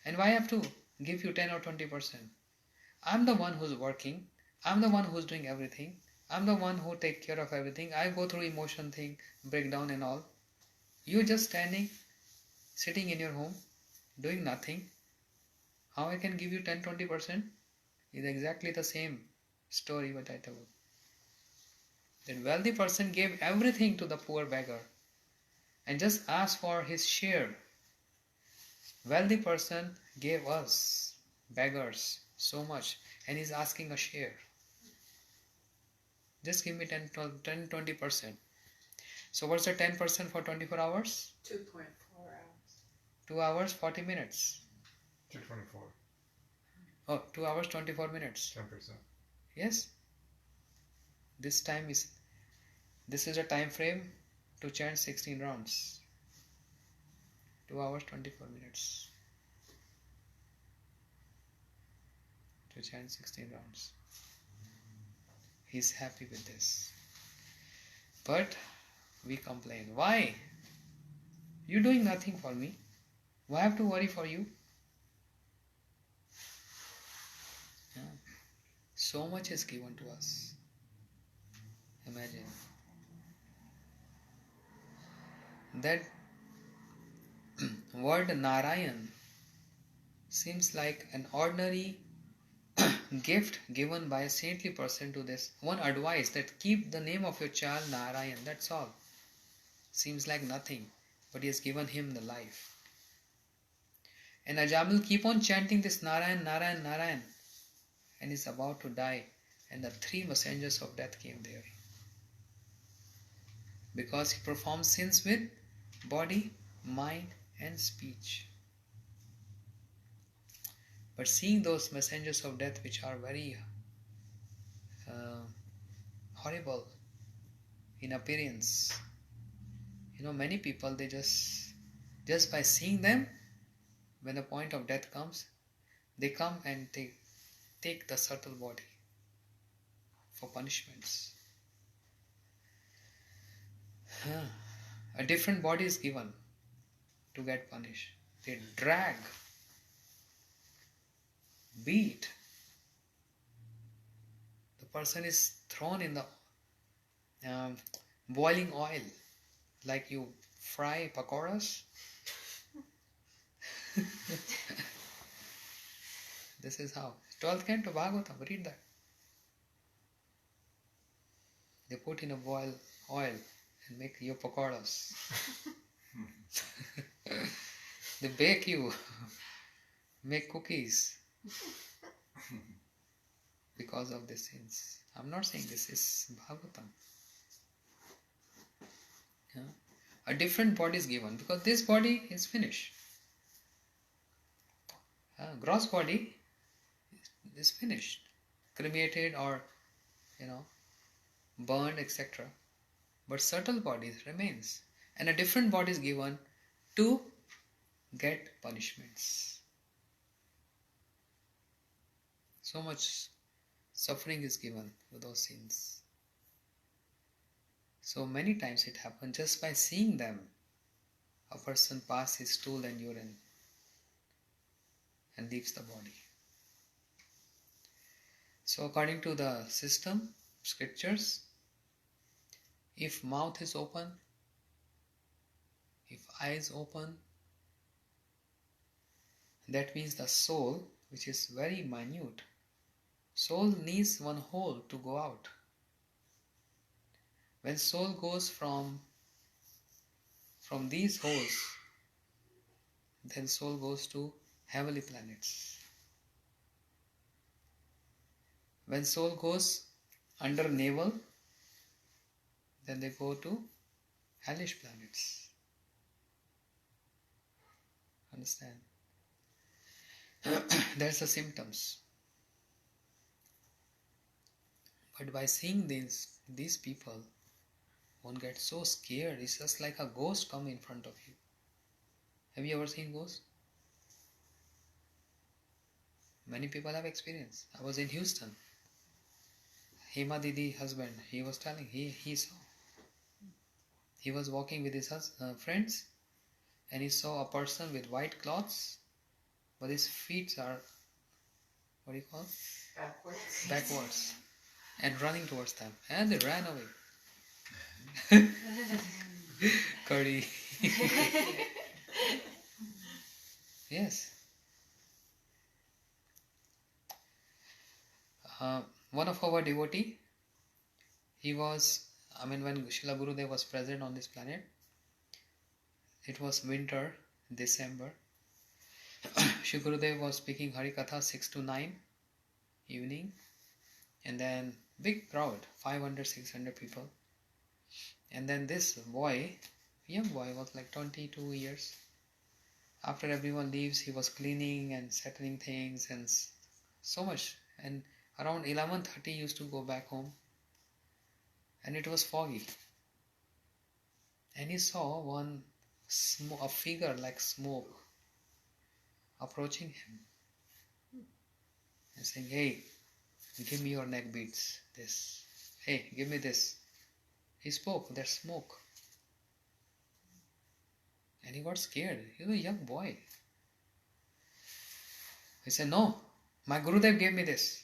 And why I have to give you 10 or 20%? I'm the one who's working. I'm the one who's doing everything. I'm the one who takes care of everything. I go through emotion thing, breakdown and all. You're just standing, sitting in your home, doing nothing. How I can give you 10-20% is exactly the same story what I told. That wealthy person gave everything to the poor beggar and just asked for his share. Wealthy person gave us, beggars, so much and he's asking a share. Just give me 10-20%. So what's the 10% for 24 hours? 2.4 hours. 2 hours, 40 minutes. 224. Oh, 2 hours, 24 minutes. 10%. Yes. This is a time frame to chant 16 rounds. 2 hours, 24 minutes. To chant 16 rounds. He's happy with this. But we complain. Why? You're doing nothing for me. Why have to worry for you? Yeah. So much is given to us. Imagine. That word Narayan seems like an ordinary gift given by a saintly person to this. One advice that keep the name of your child Narayan. That's all. Seems like nothing. But he has given him the life. And Ajamil keep on chanting this Narayan, Narayan, Narayan. And he's about to die. And the 3 messengers of death came there. Because he performed sins with body, mind and speech. But seeing those messengers of death which are very horrible in appearance, many people, they just by seeing them, when the point of death comes, they come and they take the subtle body for punishments. A different body is given to get punished. They drag, beat. The person is thrown in the boiling oil, like you fry pakoras. This is how. 12th canto Bhagavatam, read that. They put in a boil oil and make your pakoras. They bake you, make cookies because of the sins. I'm not saying this is Bhagavatam. A different body is given because this body is finished. Gross body is finished, cremated or burned, etc. But subtle body remains, and a different body is given to get punishments. So much suffering is given for those sins. So many times it happens just by seeing them. A person passes his stool and urine and leaves the body. So according to the system, scriptures, if mouth is open, if eyes open, that means the soul, which is very minute, soul needs one hole to go out. When soul goes from these holes, then soul goes to heavenly planets. When soul goes under navel, then they go to hellish planets. Understand? That's the symptoms. But by seeing these people, one gets so scared. It's just like a ghost come in front of you. Have you ever seen ghosts? Many people have experience. I was in Houston. Hema Didi husband, he was telling, he saw. He was walking with his friends, and he saw a person with white cloths, but his feet are, what do you call it? Backwards. And running towards them. And they ran away. Curry. Yes. One of our devotee, he was, when Srila Gurudev was present on this planet, it was winter, December. Sri Gurudev was speaking Hari Katha 6 to 9 evening, and then big crowd, 500, 600 people. And then this boy, young boy, was like 22 years. After everyone leaves, he was cleaning and settling things and so much. And around 11:30 he used to go back home, and it was foggy. And he saw a figure like smoke approaching him and saying, "Hey, give me your neck beads, this. Hey, give me this." He spoke, there's smoke. And he got scared. He was a young boy. He said, "No, my Gurudev gave me this.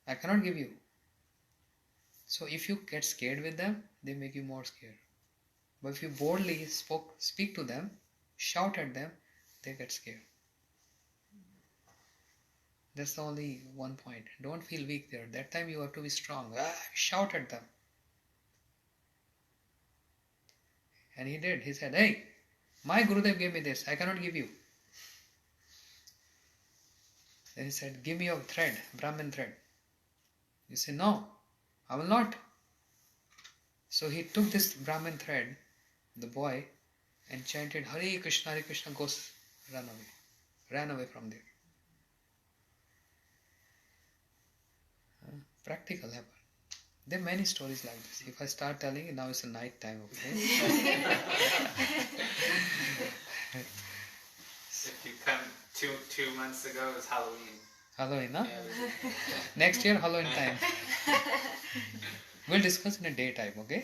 I cannot give you." So if you get scared with them, they make you more scared. But if you boldly speak to them, shout at them, they get scared. That's the only one point. Don't feel weak there. That time you have to be strong. Shout at them. And he did. He said, "Hey, my Gurudev gave me this. I cannot give you." Then he said, "Give me your thread, Brahmin thread." You say, "No, I will not." So he took this Brahmin thread, the boy, and chanted Hare Krishna, goes, ran away from there. Practical happened. There are many stories like this. If I start telling it, now it's a night time, okay? If you come 2 months ago, it was Halloween. Halloween, huh? Yeah, it was- Next year, Halloween time. We'll discuss in a daytime, okay?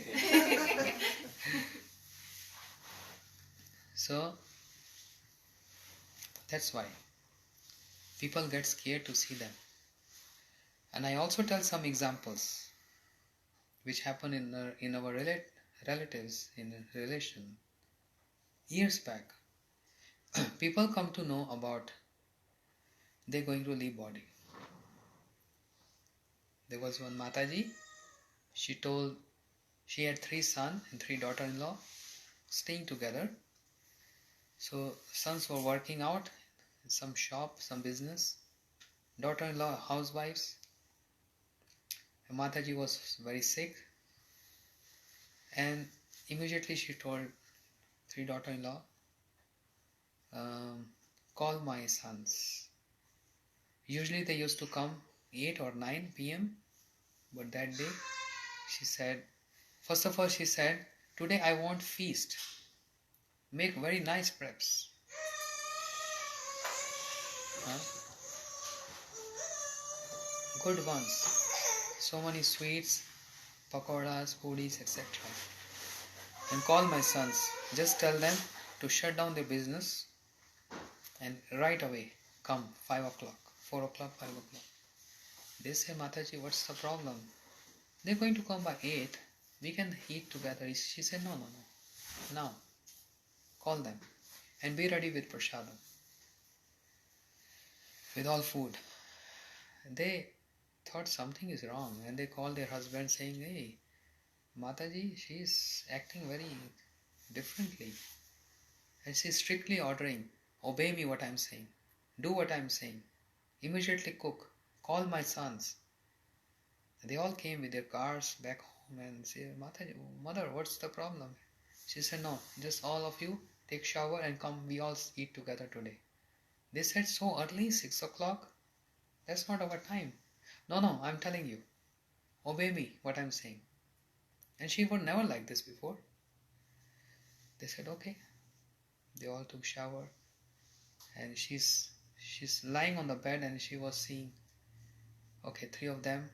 So, that's why people get scared to see them. And I also tell some examples which happen in our relatives, in a relation. Years back, people come to know about they're going to leave body. There was one Mataji, she told she had 3 sons and 3 daughter-in-law staying together. So sons were working out in some shop, some business. Daughter-in-law, housewives. And Mataji was very sick. And immediately she told 3 daughter-in-law, call my sons. Usually they used to come 8 or 9 p.m. But that day she said, first of all she said, today I want feast. Make very nice preps. Good ones. So many sweets, pakoras, puris, etc. And call my sons. Just tell them to shut down their business and right away come 5 o'clock, 4 o'clock, 5 o'clock. They say, Mataji, what's the problem? They're going to come by 8. We can eat together. She said, no. Now, call them and be ready with prasadam, with all food. They thought something is wrong and they called their husband saying, hey, Mataji, she is acting very differently. And she is strictly ordering, obey me what I am saying. Do what I am saying. Immediately cook. Call my sons. They all came with their cars back home and said, Mother, what's the problem? She said, no, just all of you take shower and come, we all eat together today. They said, so early, 6 o'clock? That's not our time. No, I'm telling you. Obey me, what I'm saying. And she was never like this before. They said, okay. They all took shower. And she's lying on the bed and she was seeing, okay, 3 of them,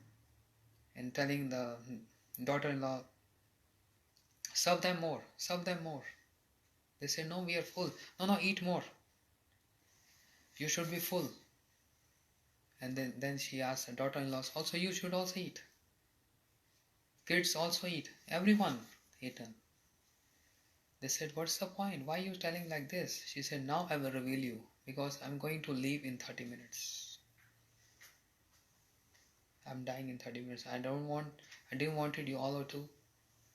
and telling the daughter-in-law, serve them more. They said, no, we are full. No, eat more. You should be full. And then she asked her daughter-in-law, also you should also eat. Kids also eat. Everyone eaten. They said, what's the point? Why are you telling like this? She said, now I will reveal you because I'm going to leave in 30 minutes. I'm dying in 30 minutes. I didn't want you all to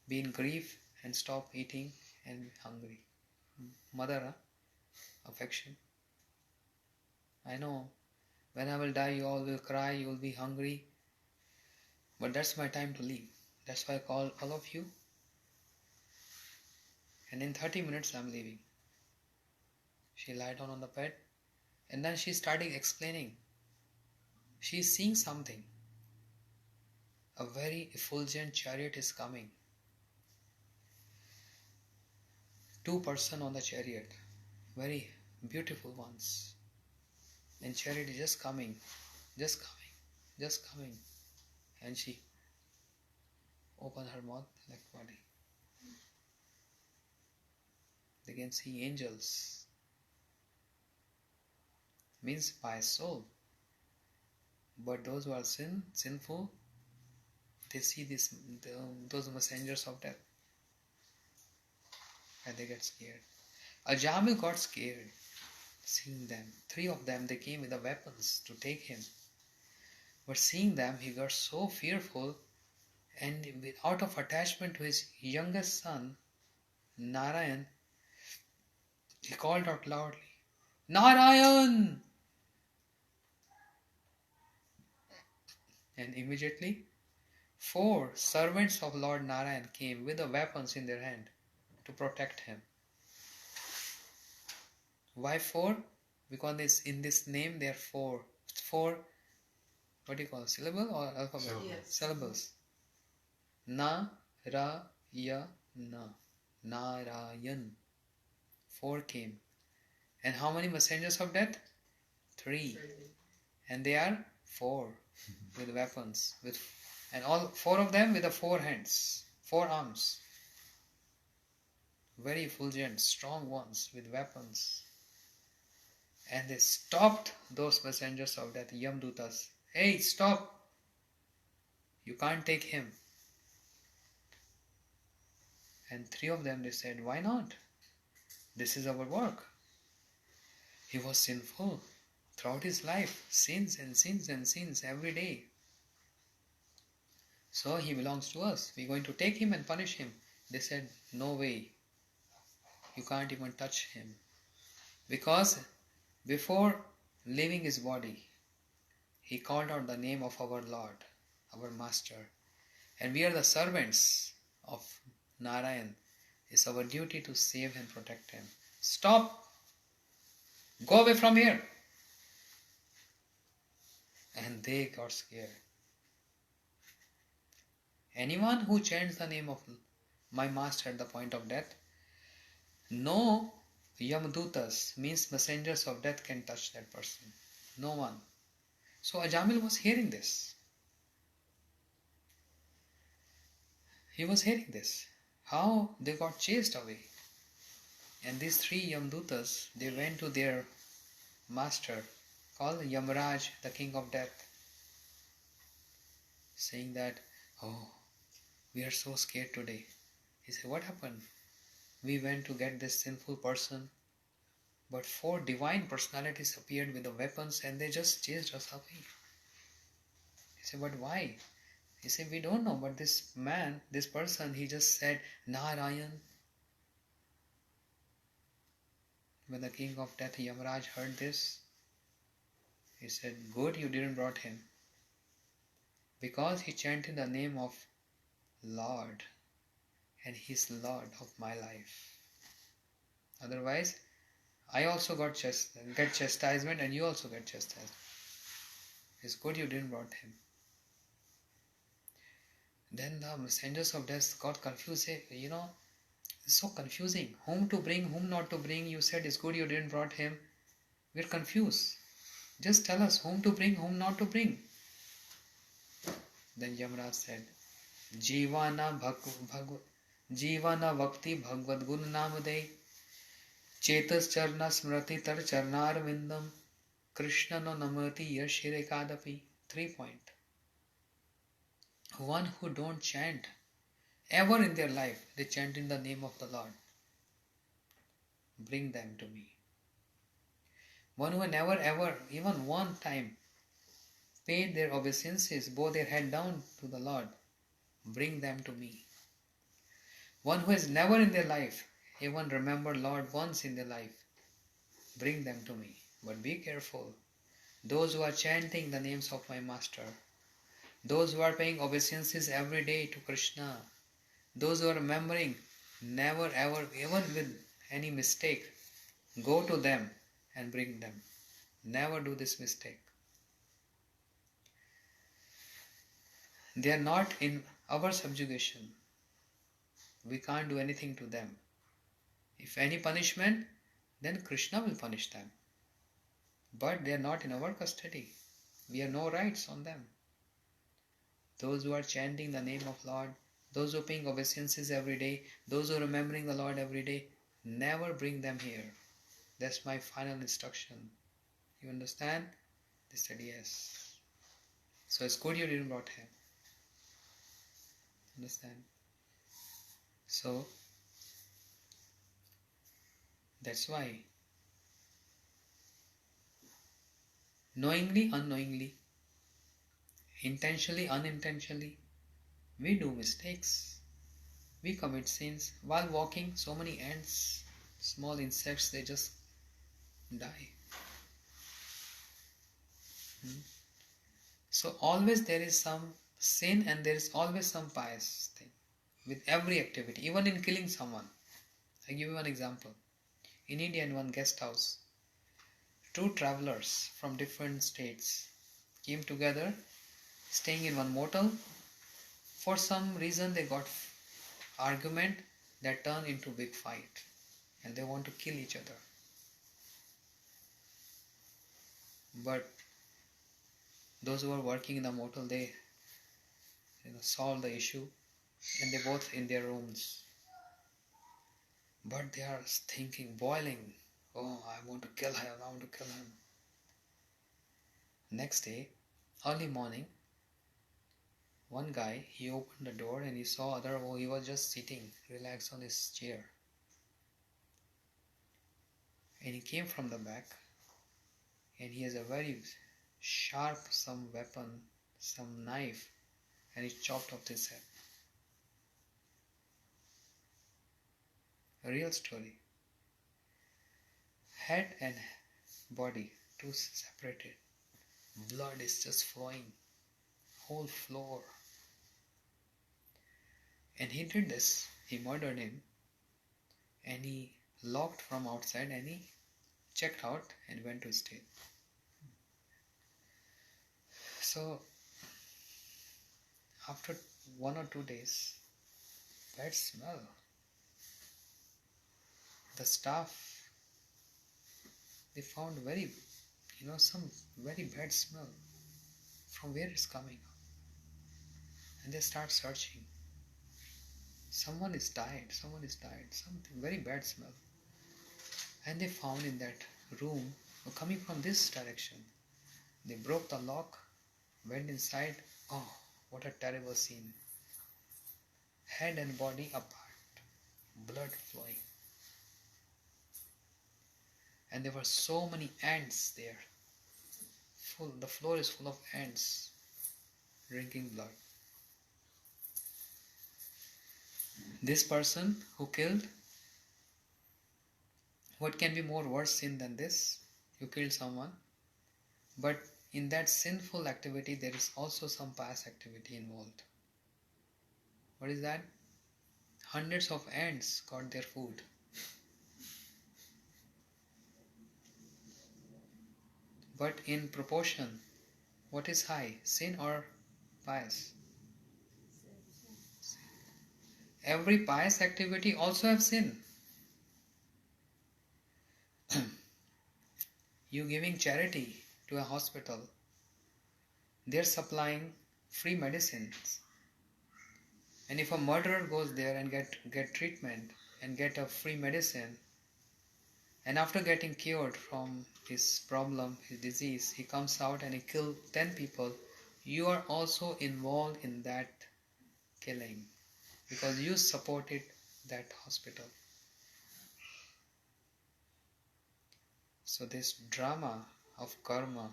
be in grief and stop eating and be hungry. Mother, affection. I know when I will die, you all will cry, you will be hungry. But that's my time to leave. That's why I call all of you. And in 30 minutes, I'm leaving. She lied down on the bed. And then she started explaining. She's seeing something. A very effulgent chariot is coming. 2 persons on the chariot. Very beautiful ones. And chariot is just coming. And she opened her mouth like body. They can see angels. Means by soul. But those who are sinful, they see those messengers of death. And they get scared. Ajamil got scared seeing them. 3 of them, they came with the weapons to take him. But seeing them, he got so fearful, and out of attachment to his youngest son, Narayan, he called out loudly, Narayan! And immediately, 4 servants of Lord Narayan came with the weapons in their hand to protect him. Why 4? Because in this name there are 4. 4, what do you call, syllable or alphabet? Yes. Syllables. Na, Ra, Ya, Na. Narayan. 4 came. And how many messengers of death? 3. And they are 4 with weapons. And all 4 of them with the 4 hands, 4 arms. Very effulgent, strong ones with weapons. And they stopped those messengers of death, Yamdutas. Hey, stop! You can't take him. And 3 of them, they said, why not? This is our work. He was sinful throughout his life, sins and sins and sins every day. So he belongs to us. We're going to take him and punish him. They said, no way. You can't even touch him. Because before leaving his body, he called out the name of our Lord, our Master. And we are the servants of Narayan. It's our duty to save and protect him. Stop! Go away from here! And they got scared. Anyone who chants the name of my Master at the point of death, no Yamdutas, means messengers of death, can touch that person. No one. So Ajamil was hearing this. He was hearing this. How they got chased away. And these 3 Yamdutas, they went to their master called Yamaraj, the king of death, saying that, oh, we are so scared today. He said, what happened? We went to get this sinful person, but 4 divine personalities appeared with the weapons and they just chased us away. He said, but why? He said, we don't know, but this man, this person, he just said, Narayan. When the king of death, Yamaraj, heard this, he said, good, you didn't brought him. Because he chanted the name of Lord, and he's Lord of my life. Otherwise, I also get chastisement and you also get chastisement. It's good you didn't brought him. Then the messengers of death got confused. Say, it's so confusing. Whom to bring, whom not to bring. You said it's good you didn't brought him. We're confused. Just tell us whom to bring, whom not to bring. Then Yamaraj said, Jivana Bhakti Bhagavad Gun Namade Chetas Charna Smrati Tar Charnar Vindam Krishna no Namati Yashire Kadapi. 3 point. One who don't chant ever in their life, they chant in the name of the Lord. Bring them to me. One who never ever, even one time, paid their obeisances, bow their head down to the Lord. Bring them to me. One who has never in their life even remembered Lord once in their life. Bring them to me. But be careful. Those who are chanting the names of my Master, those who are paying obeisances every day to Krishna, those who are remembering, never ever, even with any mistake, go to them and bring them. Never do this mistake. They are not in our subjugation. We can't do anything to them. If any punishment, then Krishna will punish them. But they are not in our custody. We have no rights on them. Those who are chanting the name of Lord, those who are paying obeisances every day, those who are remembering the Lord every day, never bring them here. That's my final instruction. You understand? They said yes. So it's good you didn't brought him. Understand? So that's why knowingly, unknowingly, intentionally, unintentionally, we do mistakes. We commit sins. While walking, so many ants, small insects, they just die. So always there is some sin and there is always some pious thing with every activity, even in killing someone. I give you one example. In India, in one guest house, two travelers from different states came together, staying in one motel. For some reason they got argument that turned into big fight and they want to kill each other. But those who were working in the motel, they solved the issue and they both in their rooms. But they are thinking, boiling, oh, I want to kill him, I want to kill him. Next day, early morning, one guy, he opened the door and he saw other, he was just sitting, relaxed on his chair. And he came from the back and he has a very sharp some weapon, some knife, and he chopped off his head. A real story. Head and body, two separated. Blood is just flowing, whole floor. And he did this, he murdered him, and he locked from outside and he checked out and went to stay. So, after 1 or 2 days, bad smell. The staff, they found some very bad smell. From where it's coming? And they start searching. Someone is died, something very bad smell. And they found in that room, coming from this direction. They broke the lock, went inside. Oh, what a terrible scene. Head and body apart, blood flowing. And there were so many ants there. The floor is full of ants drinking blood. This person who killed, what can be more worse sin than this? You killed someone, but in that sinful activity there is also some pious activity involved. What is that? Hundreds of ants got their food. But in proportion, what is high? Sin or pious? Every pious activity also have sin. You giving charity to a hospital, they're supplying free medicines. And if a murderer goes there and get treatment and get a free medicine, and after getting cured from his problem, his disease, he comes out and he kills 10 people, you are also involved in that killing because you supported that hospital. So this drama of karma,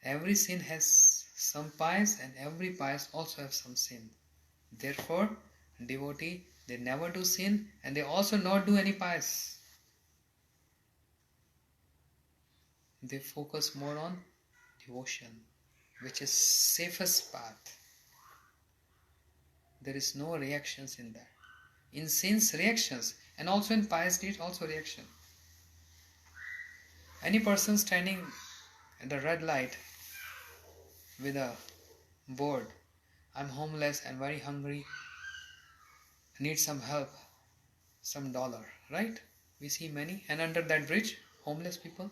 every sin has some pious and every pious also has some sin. Therefore, devotee, they never do sin and they also not do any pious. They focus more on devotion, which is safest path. There is no reactions in that. In sins, reactions, and also in pious deeds, also reaction. Any person standing at the red light with a board, I'm homeless and very hungry, need some help, some dollar, right? We see many, and under that bridge, homeless people.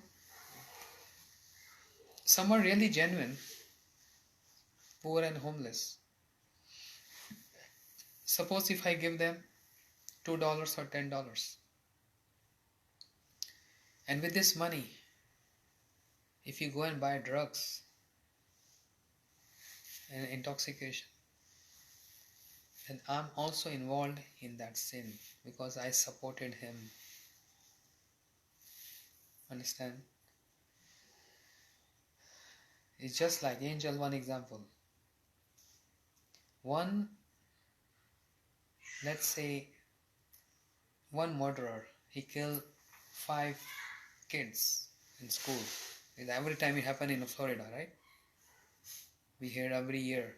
Some are really genuine, poor and homeless. Suppose if I give them $2 or $10, and with this money, if you go and buy drugs and intoxication, then I'm also involved in that sin because I supported him. Understand? It's just like angel, one example. Let's say one murderer, he killed 5 kids in school. Every time it happened in Florida, right? We hear every year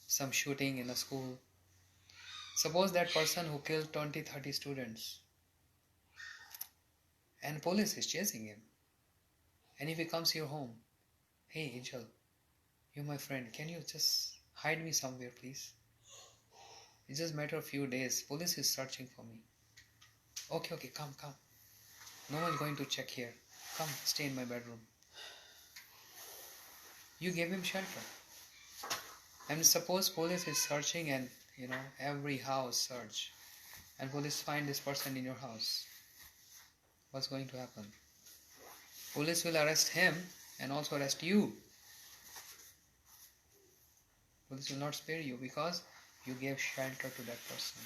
some shooting in a school. Suppose that person who killed 20-30 students and police is chasing him. And if he comes to your home, hey Angel, you're my friend, can you just hide me somewhere please? It's just a matter of few days, police is searching for me. Okay, come. No one's going to check here. Come, stay in my bedroom. You gave him shelter. And suppose police is searching and, every house search. And police find this person in your house. What's going to happen? Police will arrest him and also arrest you. Police will not spare you because you gave shelter to that person.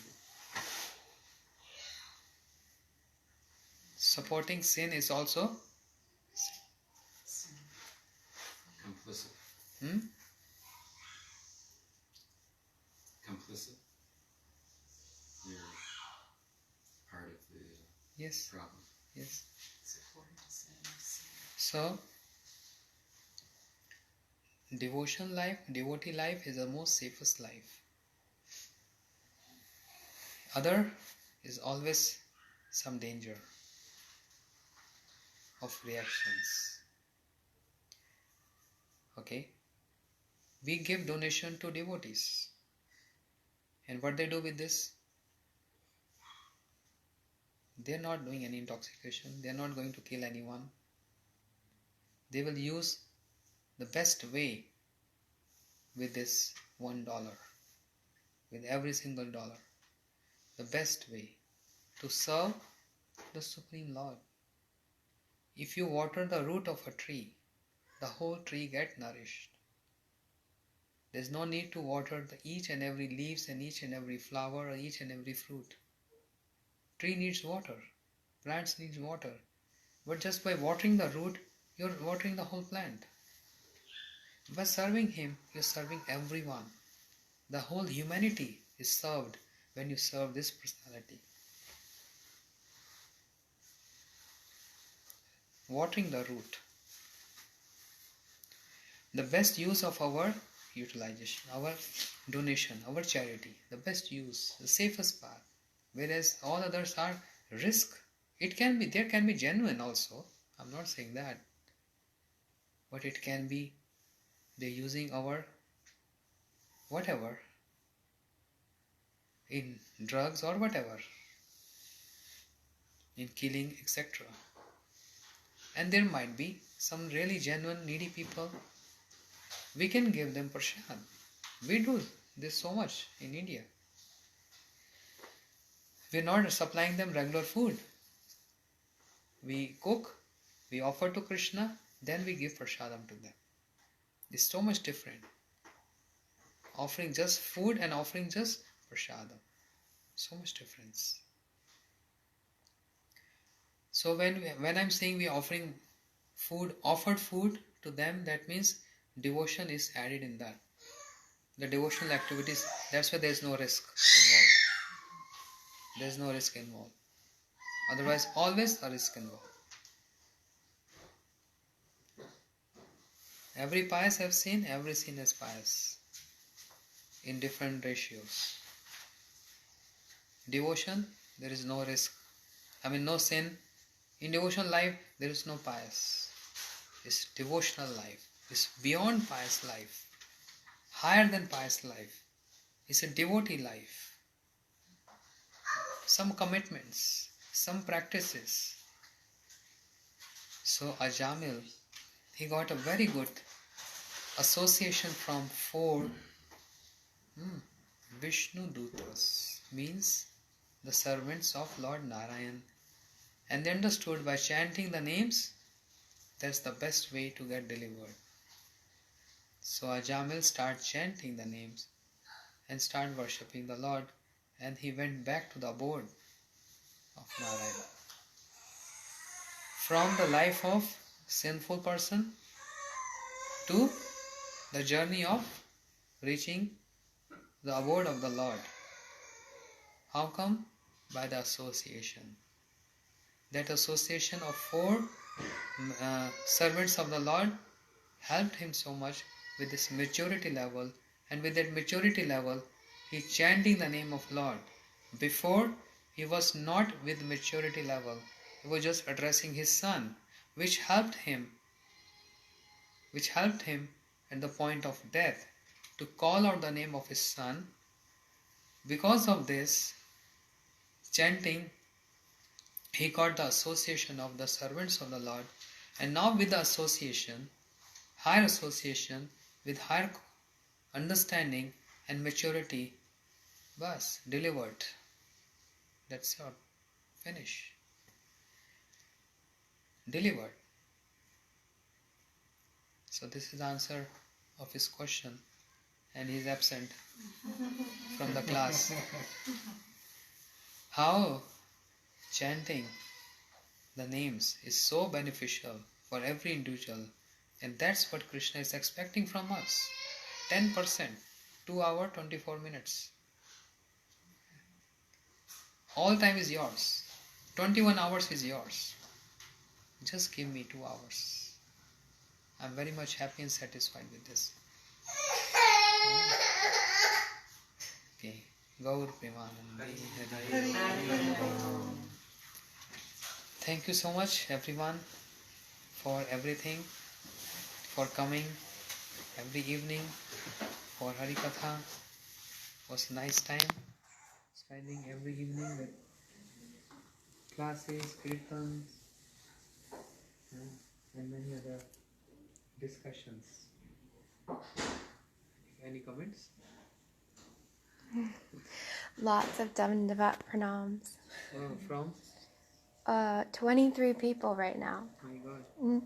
Supporting sin is also Complicit. Complicit. You're part of the Yes. problem. Yes. So, devotee life is the most safest life. Other is always some danger of reactions. Okay? We give donation to devotees. And what they do with this? They are not doing any intoxication. They are not going to kill anyone. They will use the best way with this $1, with every single dollar. The best way to serve the Supreme Lord. If you water the root of a tree, the whole tree gets nourished. There's no need to water each and every leaves and each and every flower or each and every fruit. Tree needs water. Plants needs water. But just by watering the root, you're watering the whole plant. By serving him, you're serving everyone. The whole humanity is served when you serve this personality. Watering the root. The best use of our utilization, our donation, our charity, the best use, the safest path. Whereas all others are risk. There can be genuine also. I'm not saying that. But it can be they're using our whatever in drugs or whatever, in killing, etc. And there might be some really genuine needy people. We can give them prasad. We do this so much in India. We're not supplying them regular food. We cook, we offer to Krishna, then we give prasadam to them. It's so much different. Offering just food and offering just prasadam. So much difference. So when I'm saying we are offering food, offered food to them, that means devotion is added in that. The devotional activities, that's why there's no risk involved. There's no risk involved. Otherwise, always a risk involved. Every pious I've seen, every sin is pious. In different ratios. Devotion, there is no risk. No sin. In devotional life, there is no pious. It's devotional life. It's beyond pious life. Higher than pious life. It's a devotee life. Some commitments, some practices. So Ajamil, he got a very good association from 4 Vishnu Dutas, means the servants of Lord Narayan. And they understood by chanting the names, that's the best way to get delivered. So Ajamil started chanting the names and started worshipping the Lord, and he went back to the abode of Narayan. From the life of sinful person to the journey of reaching the abode of the Lord. How come? By the association. That association of 4 servants of the Lord helped him so much with this maturity level, and with that maturity level he chanting the name of Lord. Before he was not with maturity level, He was just addressing his son, which helped him at the point of death to call out the name of his son. Because of this chanting, he got the association of the servants of the Lord, and now with the association, higher association, with higher understanding and maturity, bas, delivered. That's all. Finish. Delivered. So this is the answer of his question, and he is absent from the class. How chanting the names is so beneficial for every individual, and that's what Krishna is expecting from us. 10%, 2 hours, 24 minutes. All time is yours. 21 hours is yours. Just give me 2 hours. I'm very much happy and satisfied with this. Okay. Gaur Premanandi. Thank you so much everyone for everything, for coming every evening for Hari Katha. It was a nice time spending every evening with classes, kirtans, and many other discussions. Any comments? Lots of Dandavat pranams. From? 23 people right now. My God. Mm.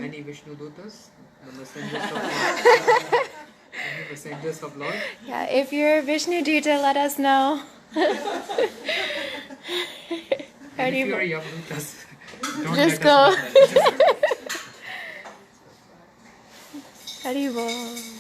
Any Vishnu Dutas? The messengers of Lord? Any messengers of Lord? Yeah, if you're Vishnu Dutta, let us know. And if you are Yavdutas, don't Just let go. us know. Haribol.